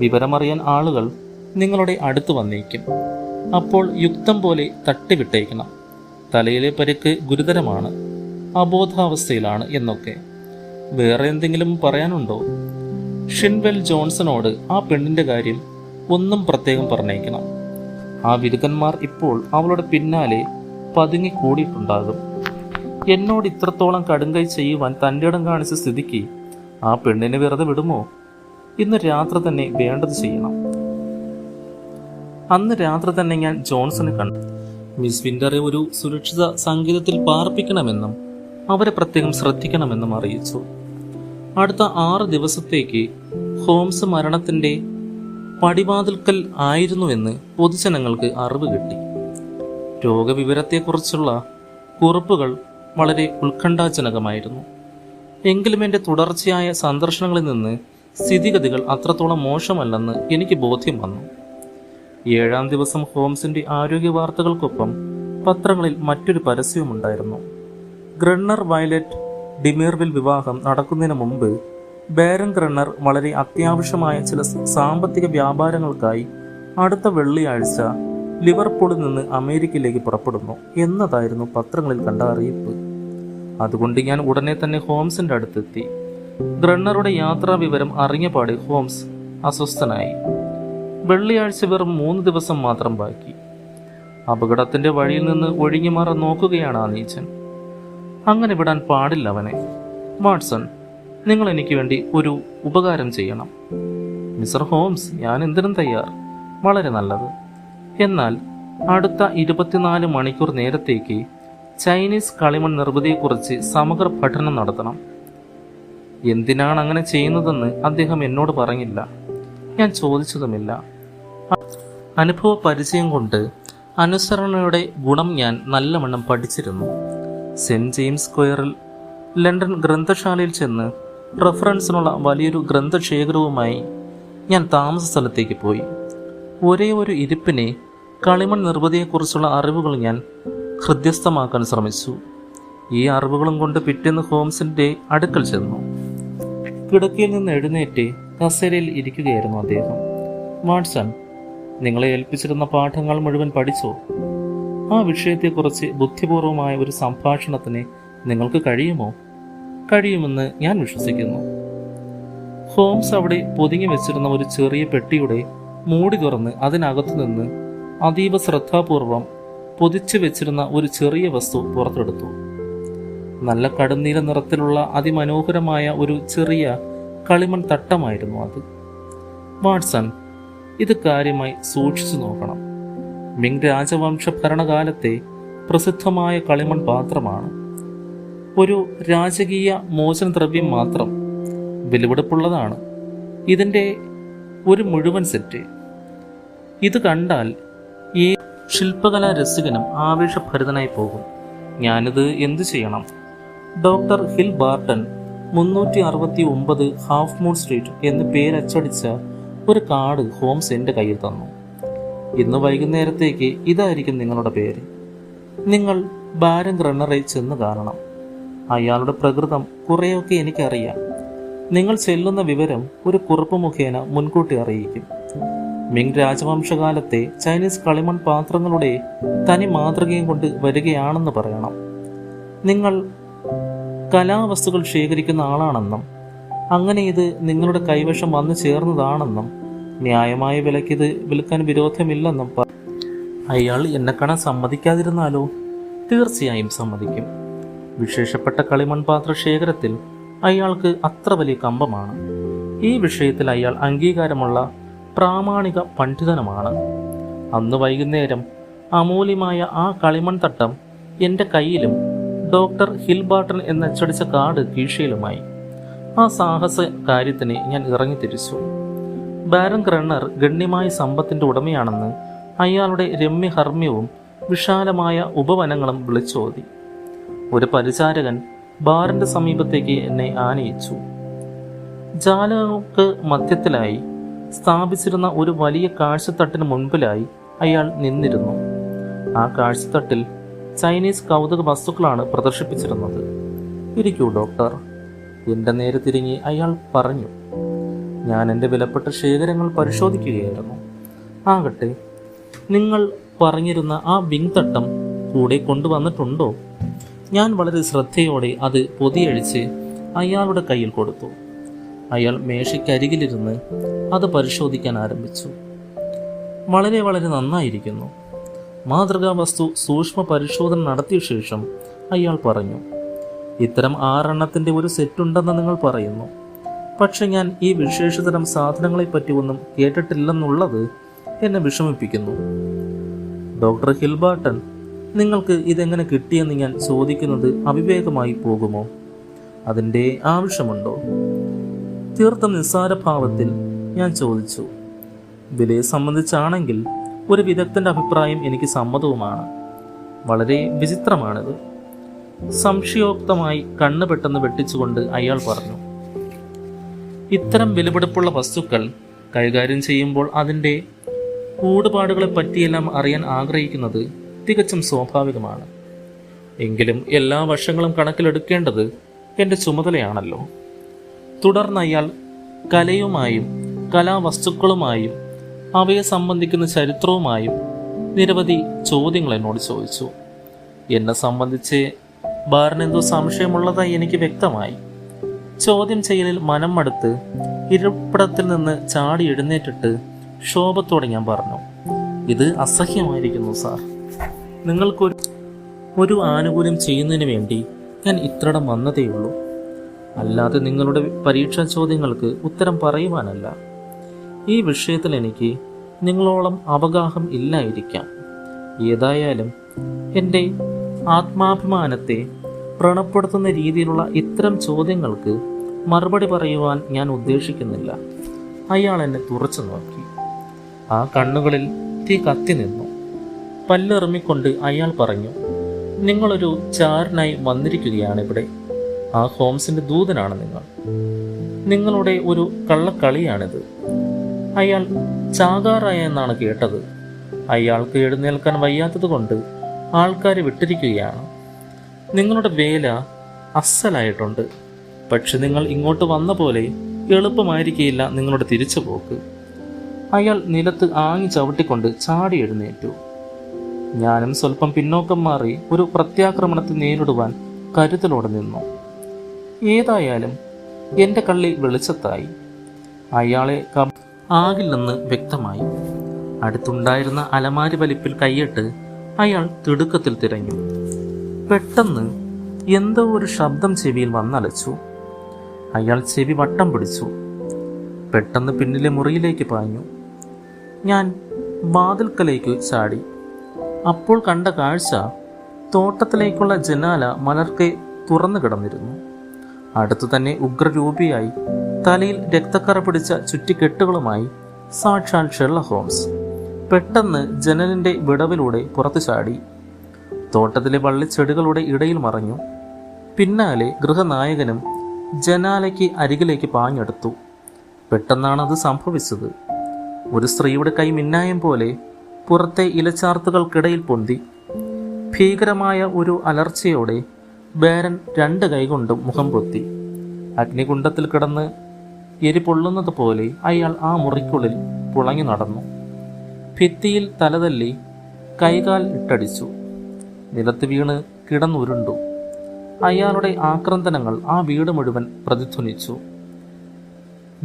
വിവരമറിയാൻ ആളുകൾ നിങ്ങളുടെ അടുത്ത് വന്നേക്കും. അപ്പോൾ യുക്തം പോലെ തട്ടിവിട്ടേക്കണം. തലയിലെ പരിക്ക് ഗുരുതരമാണ്, അബോധാവസ്ഥയിലാണ് എന്നൊക്കെ. വേറെ എന്തെങ്കിലും പറയാനുണ്ടോ? ഷിൻവെൽ ജോൺസണോട് ആ പെണ്ണിന്റെ കാര്യം ഒന്നും പ്രത്യേകം പറഞ്ഞേക്കണം. ആ വിരുദ്ധന്മാർ ഇപ്പോൾ അവളുടെ പിന്നാലെ പതുങ്ങി കൂടിയിട്ടുണ്ടാകും. എന്നോട് ഇത്രത്തോളം കടുങ്കൈ ചെയ്യുവാൻ തൻ്റെ ഇടം കാണിച്ച സ്ഥിതിക്ക് ആ പെണ്ണിനെ വെറുതെ വിടുമോ? ഇന്ന് രാത്രി തന്നെ വേണ്ടത് ചെയ്യണം. അന്ന് രാത്രി തന്നെ ഞാൻ ജോൺസനെ കണ്ടു. മിസ് വിന്ററെ ഒരു സുരക്ഷിത സംഗീതത്തിൽ പാർപ്പിക്കണമെന്നും അവരെ പ്രത്യേകം ശ്രദ്ധിക്കണമെന്നും അറിയിച്ചു. അടുത്ത 6 ദിവസത്തേക്ക് ഹോംസ് മരണത്തിന്റെ പടിവാതിൽക്കൽ ആയിരുന്നുവെന്ന് പൊതുജനങ്ങൾക്ക് അറിവ് കിട്ടി. രോഗവിവരത്തെക്കുറിച്ചുള്ള കുറിപ്പുകൾ വളരെ ഉത്കണ്ഠാജനകമായിരുന്നു. എങ്കിലും എൻ്റെ തുടർച്ചയായ സന്ദർശനങ്ങളിൽ നിന്ന് സ്ഥിതിഗതികൾ അത്രത്തോളം മോശമല്ലെന്ന് എനിക്ക് ബോധ്യം വന്നു. 7-ാം ദിവസം ഹോംസിന്റെ ആരോഗ്യ വാർത്തകൾക്കൊപ്പം പത്രങ്ങളിൽ മറ്റൊരു പരസ്യവുമുണ്ടായിരുന്നു. ഗ്രണ്ണർ വയലറ്റ് ഡിമീർവിൽ വിവാഹം നടക്കുന്നതിന് മുമ്പ് ബാരൻ ഗ്രണ്ണർ വളരെ അത്യാവശ്യമായ ചില സാമ്പത്തിക വ്യാപാരങ്ങൾക്കായി അടുത്ത വെള്ളിയാഴ്ച ലിവർപൂളിൽ നിന്ന് അമേരിക്കയിലേക്ക് പുറപ്പെടുന്നു എന്നതായിരുന്നു പത്രങ്ങളിൽ കണ്ട അറിയിപ്പ്. അതുകൊണ്ട് ഞാൻ ഉടനെ തന്നെ ഹോംസിന്റെ അടുത്തെത്തി. ഗ്രണ്ണറുടെ യാത്രാ വിവരം അറിഞ്ഞപാടെ ഹോംസ് അസ്വസ്ഥനായി. വെള്ളിയാഴ്ച വെറും 3 ദിവസം മാത്രം ബാക്കി. അപകടത്തിന്റെ വഴിയിൽ നിന്ന് ഒഴിഞ്ഞു മാറാൻ നോക്കുകയാണ് ആ നീച്ചൻ. അങ്ങനെ വിടാൻ പാടില്ല അവനെ. വാട്സൺ, നിങ്ങൾ എനിക്ക് വേണ്ടി ഒരു ഉപകാരം ചെയ്യണം. മിസ്റ്റർ ഹോംസ്, ഞാൻ എന്തിനും തയ്യാർ. വളരെ നല്ലത്. എന്നാൽ അടുത്ത 24 മണിക്കൂർ നേരത്തേക്ക് ചൈനീസ് കളിമൺ നിർമ്മിതിയെക്കുറിച്ച് സമഗ്ര പഠനം നടത്തണം. എന്തിനാണ് അങ്ങനെ ചെയ്യുന്നതെന്ന് അദ്ദേഹം എന്നോട് പറഞ്ഞില്ല. ഞാൻ ചോദിച്ചതുമില്ല. അനുഭവ പരിചയം കൊണ്ട് അനുസരണയുടെ ഗുണം ഞാൻ നല്ലവണ്ണം പഠിച്ചിരുന്നു. സെന്റ് ജെയിംസ് സ്ക്വയറിൽ ലണ്ടൻ ഗ്രന്ഥശാലയിൽ ചെന്ന് റെഫറൻസിനുള്ള വലിയൊരു ഗ്രന്ഥശേഖരവുമായി ഞാൻ താമസ സ്ഥലത്തേക്ക് പോയി. ഒരേ ഒരു ഇരിപ്പിനെ കളിമൺ നിർമ്മിതിയെക്കുറിച്ചുള്ള അറിവുകൾ ഞാൻ ഹൃദ്യസ്ഥമാക്കാൻ ശ്രമിച്ചു. ഈ അറിവുകളും കൊണ്ട് പിറ്റേന്ന് ഹോംസിന്റെ അടുക്കൽ ചെന്നു. കിടക്കയിൽ നിന്ന് എഴുന്നേറ്റ് കസേരയിൽ ഇരിക്കുകയായിരുന്നു അദ്ദേഹം. വാട്സൺ, നിങ്ങളെ ഏൽപ്പിച്ചിരുന്ന പാഠങ്ങൾ മുഴുവൻ പഠിച്ചോ? ആ വിഷയത്തെക്കുറിച്ച് ബുദ്ധിപൂർവമായ ഒരു സംഭാഷണത്തിന് നിങ്ങൾക്ക് കഴിയുമോ? കഴിയുമെന്ന് ഞാൻ വിശ്വസിക്കുന്നു. ഹോംസ് അവിടെ പൊതിഞ്ഞു വെച്ചിരുന്ന ഒരു ചെറിയ പെട്ടിയുടെ മൂടി തുറന്ന് അതിനകത്തു നിന്ന് അതീവ ശ്രദ്ധാപൂർവം പൊതിച്ചു വെച്ചിരുന്ന ഒരു ചെറിയ വസ്തു പുറത്തെടുത്തു. നല്ല കടുന്നീല നിറത്തിലുള്ള അതിമനോഹരമായ ഒരു ചെറിയ കളിമൺ തട്ടമായിരുന്നു അത്. വാട്സൺ, ഇത് കാര്യമായി സൂക്ഷിച്ചു നോക്കണം. മിങ് രാജവംശ ഭരണകാലത്തെ പ്രസിദ്ധമായ കളിമൺ പാത്രമാണ്. ഒരു രാജകീയ മോചനദ്രവ്യം മാത്രം. വിലപിടിപ്പുള്ളതാണ്. ഇതിൻ്റെ ഒരു മുഴുവൻ സെറ്റ്. ഇത് കണ്ടാൽ ഈ ശില്പകലാ രസികനും ആവേശഭരിതനായി പോകും. ഞാനിത് എന്തു ചെയ്യണം? Doctor hill Barton 369 half moon street എന്ന് പേരച്ചടിച്ച ഒരു കാർഡ് ഹോംസ് എൻ്റെ കയ്യിൽ തന്നു. ഇന്ന് വൈകുന്നേരത്തേക്ക് ഇതായിരിക്കും നിങ്ങളുടെ പേര്. നിങ്ങൾ ബാരൻ റണ്ണറെ ചെന്ന് കാണണം. അയാളുടെ പ്രകൃതം കുറേയൊക്കെ എനിക്കറിയാം. നിങ്ങൾ ചെല്ലുന്ന വിവരം ഒരു കുറിപ്പ് മുഖേന മുൻകൂട്ടി അറിയിക്കും. മിങ് രാജവംശകാലത്തെ ചൈനീസ് കളിമൺ പാത്രങ്ങളുടെ തനി മാതൃകയും കൊണ്ട് വരികയാണെന്ന് പറയണം. നിങ്ങൾ കലാവസ്തുക്കൾ ശേഖരിക്കുന്ന ആളാണെന്നും അങ്ങനെ ഇത് നിങ്ങളുടെ കൈവശം വന്നു ചേർന്നതാണെന്നും ന്യായമായ വിലയ്ക്ക് ഇത് വിൽക്കാൻ വിരോധമില്ലെന്നും അയാൾ എന്നെ കാണാൻ സമ്മതിക്കാതിരുന്നാലോ? തീർച്ചയായും സമ്മതിക്കും. വിശേഷപ്പെട്ട കളിമൺ പാത്ര ശേഖരത്തിൽ അയാൾക്ക് അത്ര വലിയ കമ്പമാണ്. ഈ വിഷയത്തിൽ അയാൾ അംഗീകാരമുള്ള പ്രാമാണിക പണ്ഡിതനുമാണ്. അന്ന് വൈകുന്നേരം അമൂല്യമായ ആ കളിമൺ തട്ടം എൻ്റെ കയ്യിലും ഡോക്ടർ ഹിൽബാർട്ടൺ എന്നച്ചടിച്ച കാർഡ് കീഴ്ശയിലുമായി. ആ സാഹസ കാര്യത്തിന് ഞാൻ ഇറങ്ങിത്തിരിച്ചു. ബാരൻ റണ്ണർ ഗണ്യമായ സമ്പത്തിൻ്റെ ഉടമയാണെന്ന് അയാളുടെ രമ്യഹർമ്മ്യവും വിശാലമായ ഉപവനങ്ങളും വിളിച്ചോതി. ഒരു പരിചാരകൻ ബാറിന്റെ സമീപത്തേക്ക് എന്നെ ആനയിച്ചു. ജാലകൾക്ക് മധ്യത്തിലായി സ്ഥാപിച്ചിരുന്ന ഒരു വലിയ കാഴ്ചത്തട്ടിന് മുൻപിലായി അയാൾ നിന്നിരുന്നു. ആ കാഴ്ചത്തട്ടിൽ ചൈനീസ് കൗതുക വസ്തുക്കളാണ് പ്രദർശിപ്പിച്ചിരുന്നത്. ഇരിക്കൂ ഡോക്ടർ, എൻ്റെ നേരെ തിരിഞ്ഞ് അയാൾ പറഞ്ഞു. ഞാൻ എൻ്റെ വിലപ്പെട്ട ശേഖരങ്ങൾ പരിശോധിക്കുകയായിരുന്നു. ആകട്ടെ, നിങ്ങൾ പറഞ്ഞിരുന്ന ആ വിങ് തട്ടം കൂടെ കൊണ്ടുവന്നിട്ടുണ്ടോ? ഞാൻ വളരെ ശ്രദ്ധയോടെ അത് പൊതിയഴിച്ച് അയാളുടെ കയ്യിൽ കൊടുത്തു. അയാൾ മേശയ്ക്കരികിലിരുന്ന് അത് പരിശോധിക്കാൻ ആരംഭിച്ചു. വളരെ വളരെ നന്നായിരിക്കുന്നു. മാതൃകാ വസ്തു സൂക്ഷ്മ പരിശോധന നടത്തിയ ശേഷം അയാൾ പറഞ്ഞു, ഇത്തരം 6 എണ്ണത്തിൻ്റെ ഒരു സെറ്റുണ്ടെന്ന് നിങ്ങൾ പറയുന്നു. പക്ഷെ ഞാൻ ഈ വിശേഷതരം സാധനങ്ങളെപ്പറ്റി ഒന്നും കേട്ടിട്ടില്ലെന്നുള്ളത് എന്നെ വിഷമിപ്പിക്കുന്നു. ഡോക്ടർ ഹിൽബാർട്ടൺ, നിങ്ങൾക്ക് ഇതെങ്ങനെ കിട്ടിയെന്ന് ഞാൻ ചോദിക്കുന്നത് അവിവേകമായി പോകുമോ? അതിൻ്റെ ആവശ്യമുണ്ടോ? തീർത്തും നിസ്സാരഭാവത്തിൽ ഞാൻ ചോദിച്ചു. വിലയെ സംബന്ധിച്ചാണെങ്കിൽ ഒരു വിദഗ്ധന്റെ അഭിപ്രായം എനിക്ക് സമ്മതവുമാണ്. വളരെ വിചിത്രമാണിത്. സംശയോക്തമായി കണ്ണ് പെട്ടെന്ന് വെട്ടിച്ചുകൊണ്ട് അയാൾ പറഞ്ഞു, ഇത്തരം വിലപിടിപ്പുള്ള വസ്തുക്കൾ കൈകാര്യം ചെയ്യുമ്പോൾ അതിൻ്റെ കൂടുപാടുകളെ പറ്റിയെല്ലാം അറിയാൻ ആഗ്രഹിക്കുന്നത് തികച്ചും സ്വാഭാവികമാണ്. എങ്കിലും എല്ലാ വശങ്ങളും കണക്കിലെടുക്കേണ്ടത് എൻ്റെ ചുമതലയാണല്ലോ. തുടർന്ന് അയാൾ കലയുമായും കലാവസ്തുക്കളുമായും അവയെ സംബന്ധിക്കുന്ന ചരിത്രവുമായും നിരവധി ചോദ്യങ്ങൾ എന്നോട് ചോദിച്ചു. എന്നെ സംബന്ധിച്ച് ബാറിനെന്തോ സംശയമുള്ളതായി എനിക്ക് വ്യക്തമായി. ചോദ്യം ചെയ്യലിൽ മനം മടുത്ത് ഇരിപ്പിടത്തിൽ നിന്ന് ചാടി എഴുന്നേറ്റിട്ട് ശോഭത്തോടെ ഞാൻ പറഞ്ഞു, ഇത് അസഹ്യമായിരിക്കുന്നു സാർ. നിങ്ങൾക്കൊരു ആനുകൂല്യം ചെയ്യുന്നതിന് വേണ്ടി ഞാൻ ഇത്രയിടം വന്നതേയുള്ളൂ. അല്ലാതെ നിങ്ങളുടെ പരീക്ഷാ ചോദ്യങ്ങൾക്ക് ഉത്തരം പറയുവാനല്ല. ഈ വിഷയത്തിൽ എനിക്ക് നിങ്ങളോളം അവഗാഹം ഇല്ലായിരിക്കാം. ഏതായാലും എൻ്റെ ആത്മാഭിമാനത്തെ വ്രണപ്പെടുത്തുന്ന രീതിയിലുള്ള ഇത്തരം ചോദ്യങ്ങൾക്ക് മറുപടി പറയുവാൻ ഞാൻ ഉദ്ദേശിക്കുന്നില്ല. അയാൾ എന്നെ തുറച്ചു നോക്കി. ആ കണ്ണുകളിൽ തീ കത്തി നിന്നു. പല്ലെറുമിക്കൊണ്ട് അയാൾ പറഞ്ഞു, നിങ്ങളൊരു ചാരനായി വന്നിരിക്കുകയാണ് ഇവിടെ. ആ ഹോംസിന്റെ ദൂതനാണ് നിങ്ങൾ. നിങ്ങളുടെ ഒരു കള്ളക്കളിയാണിത്. അയാൾ ചാകാറായ എന്നാണ് കേട്ടത്. അയാൾക്ക് എഴുന്നേൽക്കാൻ വയ്യാത്തത് കൊണ്ട് ആൾക്കാരെ വിട്ടിരിക്കുകയാണ്. നിങ്ങളുടെ വേല അസ്സലായിട്ടുണ്ട്. പക്ഷെ നിങ്ങൾ ഇങ്ങോട്ട് വന്ന പോലെ എളുപ്പമായിരിക്കില്ല നിങ്ങളുടെ തിരിച്ചുപോക്ക്. അയാൾ നിലത്ത് ആങ്ങി ചവിട്ടിക്കൊണ്ട് ചാടി എഴുന്നേറ്റു. ഞാനും സ്വല്പം പിന്നോക്കം മാറി ഒരു പ്രത്യാക്രമണത്തെ നേരിടുവാൻ കരുതലോടെ നിന്നു. ഏതായാലും എൻ്റെ കള്ളി വെളിച്ചത്തായി. അയാളെ ആകില്ലെന്ന് വ്യക്തമായി. അടുത്തുണ്ടായിരുന്ന അലമാരി വലിപ്പിൽ കൈയിട്ട് അയാൾ തിടുക്കത്തിൽ തിരഞ്ഞു. പെട്ടെന്ന് എന്തോ ഒരു ശബ്ദം ചെവിയിൽ വന്നലച്ചു. അയാൾ ചെവി വട്ടം പിടിച്ചു. പെട്ടെന്ന് പിന്നിലെ മുറിയിലേക്ക് പാഞ്ഞു. ഞാൻ വാതിൽക്കലേക്ക് ചാടി. അപ്പോൾ കണ്ട കാഴ്ച, തോട്ടത്തിലേക്കുള്ള ജനാല മലർക്കെ തുറന്നു കിടന്നിരുന്നു. അടുത്തു തന്നെ ഉഗ്രരൂപിയായി തലയിൽ രക്തക്കറ പിടിച്ച ചുറ്റിക്കെട്ടുകളുമായി സാക്ഷാൽ ഷെർലക് ഹോംസ് പെട്ടെന്ന് ജനലിന്റെ വിടവിലൂടെ പുറത്തു ചാടി. തോട്ടത്തിലെ വള്ളിച്ചെടികളുടെ ഇടയിൽ മറഞ്ഞു. പിന്നാലെ ഗൃഹനായകനും ജനാലയ്ക്ക് അരികിലേക്ക് പാഞ്ഞെടുത്തു. പെട്ടെന്നാണത് സംഭവിച്ചത്. ഒരു സ്ത്രീയുടെ കൈ മിന്നായം പോലെ പുറത്തെ ഇലച്ചാർത്തുകൾക്കിടയിൽ പൊന്തി. ഭീകരമായ ഒരു അലർച്ചയോടെ ബാരൻ 2 കൈകൊണ്ടും മുഖം പൊത്തി. അഗ്നികുണ്ഡത്തിൽ കിടന്ന് എരിപൊള്ളുന്നത് പോലെ അയാൾ ആ മുറിക്കുള്ളിൽ പുളഞ്ഞു നടന്നു. ഭിത്തിയിൽ തലതല്ലി കൈകാൽ ഇട്ടടിച്ചു. നിലത്ത് വീണ് കിടന്നുരുണ്ടു. അയാളുടെ ആക്രന്ദനങ്ങൾ ആ വീട് മുഴുവൻ പ്രതിധ്വനിച്ചു.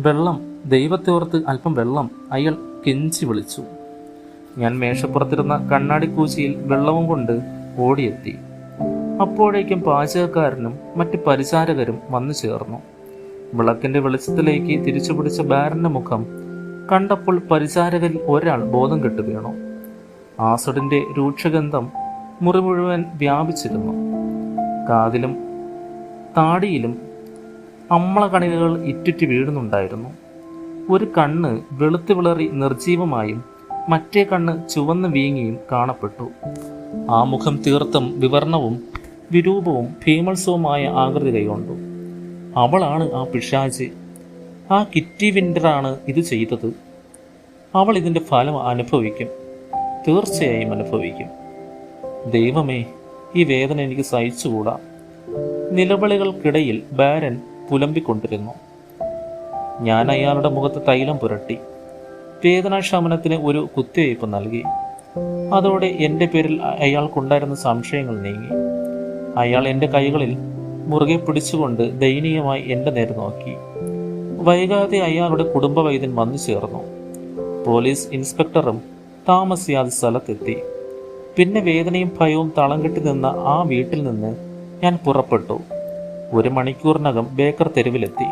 വെള്ളം, ദൈവത്തെ ഓർത്ത് അല്പം വെള്ളം, അയാൾ കെഞ്ചി വിളിച്ചു. ഞാൻ മേശപ്പുറത്തിരുന്ന കണ്ണാടിക്കൂച്ചിയിൽ വെള്ളവും കൊണ്ട് ഓടിയെത്തി. അപ്പോഴേക്കും പാചകക്കാരനും മറ്റ് പരിചാരകരും വന്നു ചേർന്നു. വിളക്കിന്റെ വെളിച്ചത്തിലേക്ക് തിരിച്ചുപിടിച്ച ബാരന്റെ മുഖം കണ്ടപ്പോൾ പരിചാരകരിൽ ഒരാൾ ബോധം കെട്ടു വീണു. ആസിഡിന്റെ രൂക്ഷഗന്ധം മുറി മുഴുവൻ വ്യാപിച്ചിരുന്നു. കാതിലും താടിയിലും അമ്മളകണികകൾ ഇറ്റുറ്റി വീഴുന്നുണ്ടായിരുന്നു. ഒരു കണ്ണ് വെളുത്തു വിളറി നിർജീവമായും മറ്റേ കണ്ണ് ചുവന്ന് വീങ്ങിയും കാണപ്പെട്ടു. ആ മുഖം തീർത്തും വിവർണവും വിരൂപവും ഭീമത്സവുമായ ആകൃതി കൈകൊണ്ടു. അവളാണ് ആ പിശാച്. ആ കിറ്റി വിൻഡറാണ് ഇത് ചെയ്തത്. അവൾ ഇതിൻ്റെ ഫലം അനുഭവിക്കും, തീർച്ചയായും അനുഭവിക്കും. ദൈവമേ, ഈ വേദന എനിക്ക് സഹിച്ചുകൂടാ. നിലവിളികൾക്കിടയിൽ ബാരൻ പുലമ്പിക്കൊണ്ടിരുന്നു. ഞാൻ അയാളുടെ മുഖത്ത് തൈലം പുരട്ടി. വേദനാശമനത്തിന് ഒരു കുത്തിവയ്പ് നൽകി. അതോടെ എൻ്റെ പേരിൽ അയാൾക്കുണ്ടായിരുന്ന സംശയങ്ങൾ നീങ്ങി. അയാൾ എൻ്റെ കൈകളിൽ മുറുകെ പിടിച്ചുകൊണ്ട് ദയനീയമായി എൻ്റെ നേരെ നോക്കി. വൈകാതെ അയാളുടെ കുടുംബ വൈദ്യൻ വന്നു ചേർന്നു. പോലീസ് ഇൻസ്പെക്ടറും താമസിയാതെ സ്ഥലത്തെത്തി. പിന്നെ വേദനയും ഭയവും തളം കെട്ടി നിന്ന ആ വീട്ടിൽ നിന്ന് ഞാൻ പുറപ്പെട്ടു. 1 മണിക്കൂറിനകം ബേക്കർ തെരുവിലെത്തി.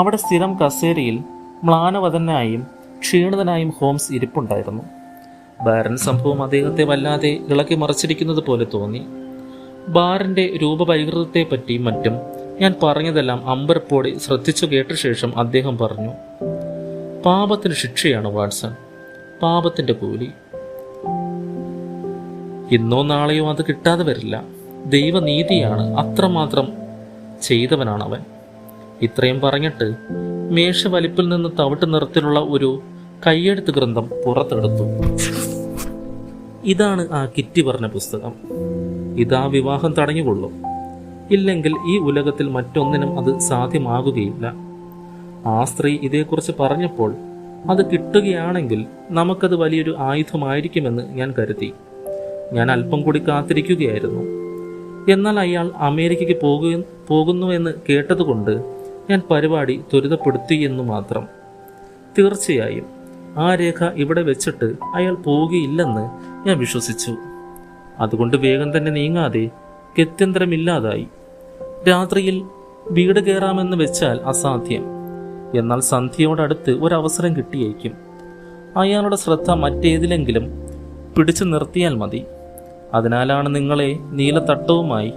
അവിടെ സ്ഥിരം കസേരയിൽ മ്ലാനവദനായും ക്ഷീണിതനായും ഹോംസ് ഇരിപ്പുണ്ടായിരുന്നു. ബാരൻ സംഭവം അദ്ദേഹത്തെ വല്ലാതെ ഇളക്കി മറിച്ചിരിക്കുന്നത് പോലെ തോന്നി. ബാരന്റെ രൂപവൈകൃതത്തെപ്പറ്റി മറ്റും ഞാൻ പറഞ്ഞതെല്ലാം അമ്പരപ്പോടെ ശ്രദ്ധിച്ചു കേട്ട ശേഷം അദ്ദേഹം പറഞ്ഞു, പാപത്തിന് ശിക്ഷയാണ് വാട്സൺ, പാപത്തിന്റെ കൂലി. ഇന്നോ നാളെയോ അത് കിട്ടാതെ വരില്ല. ദൈവനീതിയാണ്, അത്രമാത്രം ചെയ്തവനാണവൻ. ഇത്രയും പറഞ്ഞിട്ട് മേശ വലിപ്പിൽ നിന്ന് തവിട്ട് നിറത്തിലുള്ള ഒരു കയ്യെഴുത്ത് ഗ്രന്ഥം പുറത്തെടുത്തു. ഇതാണ് ആ കിറ്റി പറഞ്ഞ പുസ്തകം. ഇതാ വിവാഹം തടഞ്ഞുകൊള്ളും. ഇല്ലെങ്കിൽ ഈ ഉലകത്തിൽ മറ്റൊന്നിനും അത് സാധ്യമാകുകയില്ല. ആ സ്ത്രീ ഇതേക്കുറിച്ച് പറഞ്ഞപ്പോൾ അത് കിട്ടുകയാണെങ്കിൽ നമുക്കത് വലിയൊരു ആയുധമായിരിക്കുമെന്ന് ഞാൻ കരുതി. ഞാൻ അല്പം കൂടി കാത്തിരിക്കുകയായിരുന്നു. എന്നാൽ അയാൾ അമേരിക്കയ്ക്ക് പോകുന്നുവെന്ന് കേട്ടതുകൊണ്ട് ഞാൻ പരിപാടി ത്വരിതപ്പെടുത്തിയെന്നു മാത്രം. തീർച്ചയായും ആ രേഖ ഇവിടെ വെച്ചിട്ട് അയാൾ പോവുകയില്ലെന്ന് ഞാൻ വിശ്വസിച്ചു. അതുകൊണ്ട് വേഗം തന്നെ നീങ്ങാതെ ഗത്യന്തരമില്ലാതായി. രാത്രിയിൽ വീട് കയറാമെന്ന് വെച്ചാൽ അസാധ്യം. എന്നാൽ സന്ധ്യയോടടുത്ത് ഒരവസരം കിട്ടിയേക്കും. അയാളുടെ ശ്രദ്ധ മറ്റേതിലെങ്കിലും പിടിച്ചു നിർത്തിയാൽ മതി. അതിനാലാണ് നിങ്ങളെ നീലത്തട്ടവുമായി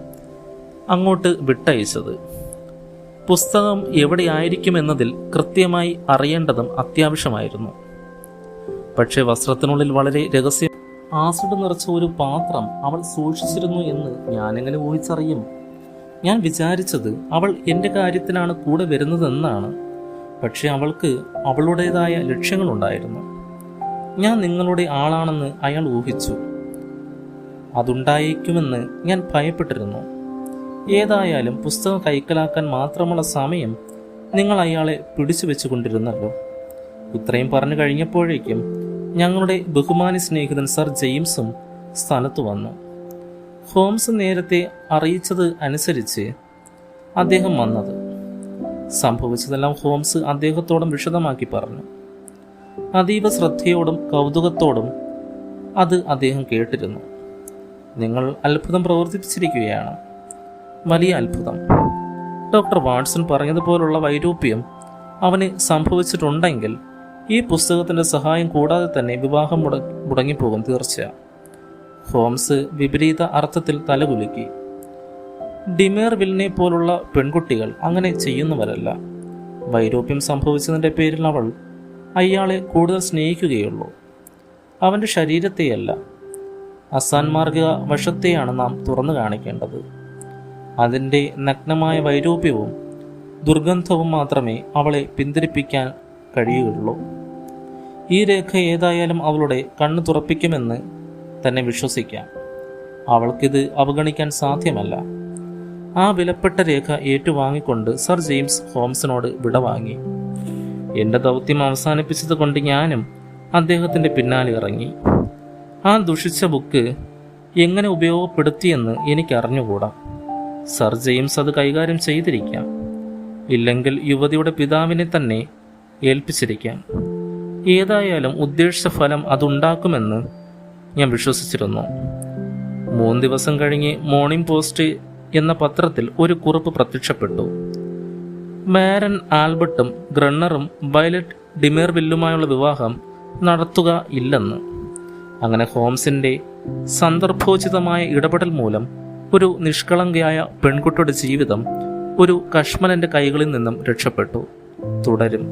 അങ്ങോട്ട് വിട്ടയച്ചത്. പുസ്തകം എവിടെയായിരിക്കുമെന്നതിൽ കൃത്യമായി അറിയേണ്ടതും അത്യാവശ്യമായിരുന്നു. പക്ഷേ വസ്ത്രത്തിനുള്ളിൽ വളരെ രഹസ്യം ആസിഡ് നിറച്ച ഒരു പാത്രം അവൾ സൂക്ഷിച്ചിരുന്നു എന്ന് ഞാനെങ്ങനെ ഊഹിച്ചറിയും? ഞാൻ വിചാരിച്ചത് അവൾ എൻ്റെ കാര്യത്തിനാണ് കൂടെ വരുന്നതെന്നാണ്. പക്ഷെ അവൾക്ക് അവളുടേതായ ലക്ഷ്യങ്ങളുണ്ടായിരുന്നു. ഞാൻ നിങ്ങളുടെ ആളാണെന്ന് അയാൾ ഊഹിച്ചു. അതുണ്ടായേക്കുമെന്ന് ഞാൻ ഭയപ്പെട്ടിരുന്നു. ഏതായാലും പുസ്തകം കൈക്കലാക്കാൻ മാത്രമുള്ള സമയം നിങ്ങൾ അയാളെ പിടിച്ചു വെച്ചുകൊണ്ടിരുന്നല്ലോ. ഇത്രയും പറഞ്ഞു കഴിഞ്ഞപ്പോഴേക്കും ഞങ്ങളുടെ ബഹുമാനി സ്നേഹിതൻ സർ ജെയിംസും സ്ഥലത്തു വന്നു. ഹോംസ് നേരത്തെ അറിയിച്ചത് അനുസരിച്ച് അദ്ദേഹം വന്നത്. സംഭവിച്ചതെല്ലാം ഹോംസ് അദ്ദേഹത്തോടും വിശദമാക്കി പറഞ്ഞു. അതീവ ശ്രദ്ധയോടും കൗതുകത്തോടും അത് അദ്ദേഹം കേട്ടിരുന്നു. നിങ്ങൾ അത്ഭുതം പ്രവർത്തിപ്പിച്ചിരിക്കുകയാണ്. വലിയ അത്ഭുതം. ഡോക്ടർ വാട്സൺ പറഞ്ഞതുപോലുള്ള വൈരൂപ്യം അവന് സംഭവിച്ചിട്ടുണ്ടെങ്കിൽ ഈ പുസ്തകത്തിൻ്റെ സഹായം കൂടാതെ തന്നെ വിവാഹം മുടങ്ങിപ്പോകും തീർച്ച. ഹോംസ് വിപരീത അർത്ഥത്തിൽ തലകുലുക്കി. ഡിമേർവില്ലിനെ പോലുള്ള പെൺകുട്ടികൾ അങ്ങനെ ചെയ്യുന്നവരല്ല. വൈരൂപ്യം സംഭവിച്ചതിൻ്റെ പേരിൽ അവൾ അയാളെ കൂടുതൽ സ്നേഹിക്കുകയുള്ളൂ. അവൻ്റെ ശരീരത്തെയല്ല, അസാൻമാർഗിക വശത്തെയാണ് നാം തുറന്നു കാണിക്കേണ്ടത്. അതിൻ്റെ നഗ്നമായ വൈരൂപ്യവും ദുർഗന്ധവും മാത്രമേ അവളെ പിന്തിരിപ്പിക്കാൻ കഴിയുകയുള്ളൂ. ഈ രേഖ ഏതായാലും അവളുടെ കണ്ണു തുറപ്പിക്കുമെന്ന് തന്നെ വിശ്വസിക്കാം. അവൾക്കിത് അവഗണിക്കാൻ സാധ്യമല്ല. ആ വിലപ്പെട്ട രേഖ ഏറ്റുവാങ്ങിക്കൊണ്ട് സർ ജെയിംസ് ഹോംസിനോട് വിടവാങ്ങി. എൻ്റെ ദൗത്യം അവസാനിപ്പിച്ചത് കൊണ്ട് ഞാനും അദ്ദേഹത്തിൻ്റെ പിന്നാലെ ഇറങ്ങി. ആ ദുഷിച്ച ബുക്ക് എങ്ങനെ ഉപയോഗപ്പെടുത്തിയെന്ന് എനിക്കറിഞ്ഞുകൂടാ. സർ ജെയിംസ് അത് കൈകാര്യം ചെയ്തിരിക്കാം. ഇല്ലെങ്കിൽ യുവതിയുടെ പിതാവിനെ തന്നെ ഏൽപ്പിച്ചിരിക്കാം. ഏതായാലും ഉദ്ദേശിച്ച ഫലം അതുണ്ടാക്കുമെന്ന് ഞാൻ വിശ്വസിച്ചിരുന്നു. 3 ദിവസം കഴിഞ്ഞ് മോർണിംഗ് പോസ്റ്റ് എന്ന പത്രത്തിൽ ഒരു കുറിപ്പ് പ്രത്യക്ഷപ്പെട്ടു. മാരൻ ആൽബർട്ടും ഗ്രണ്ണറും വയലറ്റ് ഡിമേർവില്ലുമായുള്ള വിവാഹം നടത്തുക ഇല്ലെന്ന്. അങ്ങനെ ഹോംസിൻ്റെ സന്ദർഭോചിതമായ ഇടപെടൽ മൂലം ഒരു നിഷ്കളങ്കയായ പെൺകുട്ടിയുടെ ജീവിതം ഒരു കശ്മലൻ്റെ കൈകളിൽ നിന്നും രക്ഷപ്പെട്ടു. തുടരും.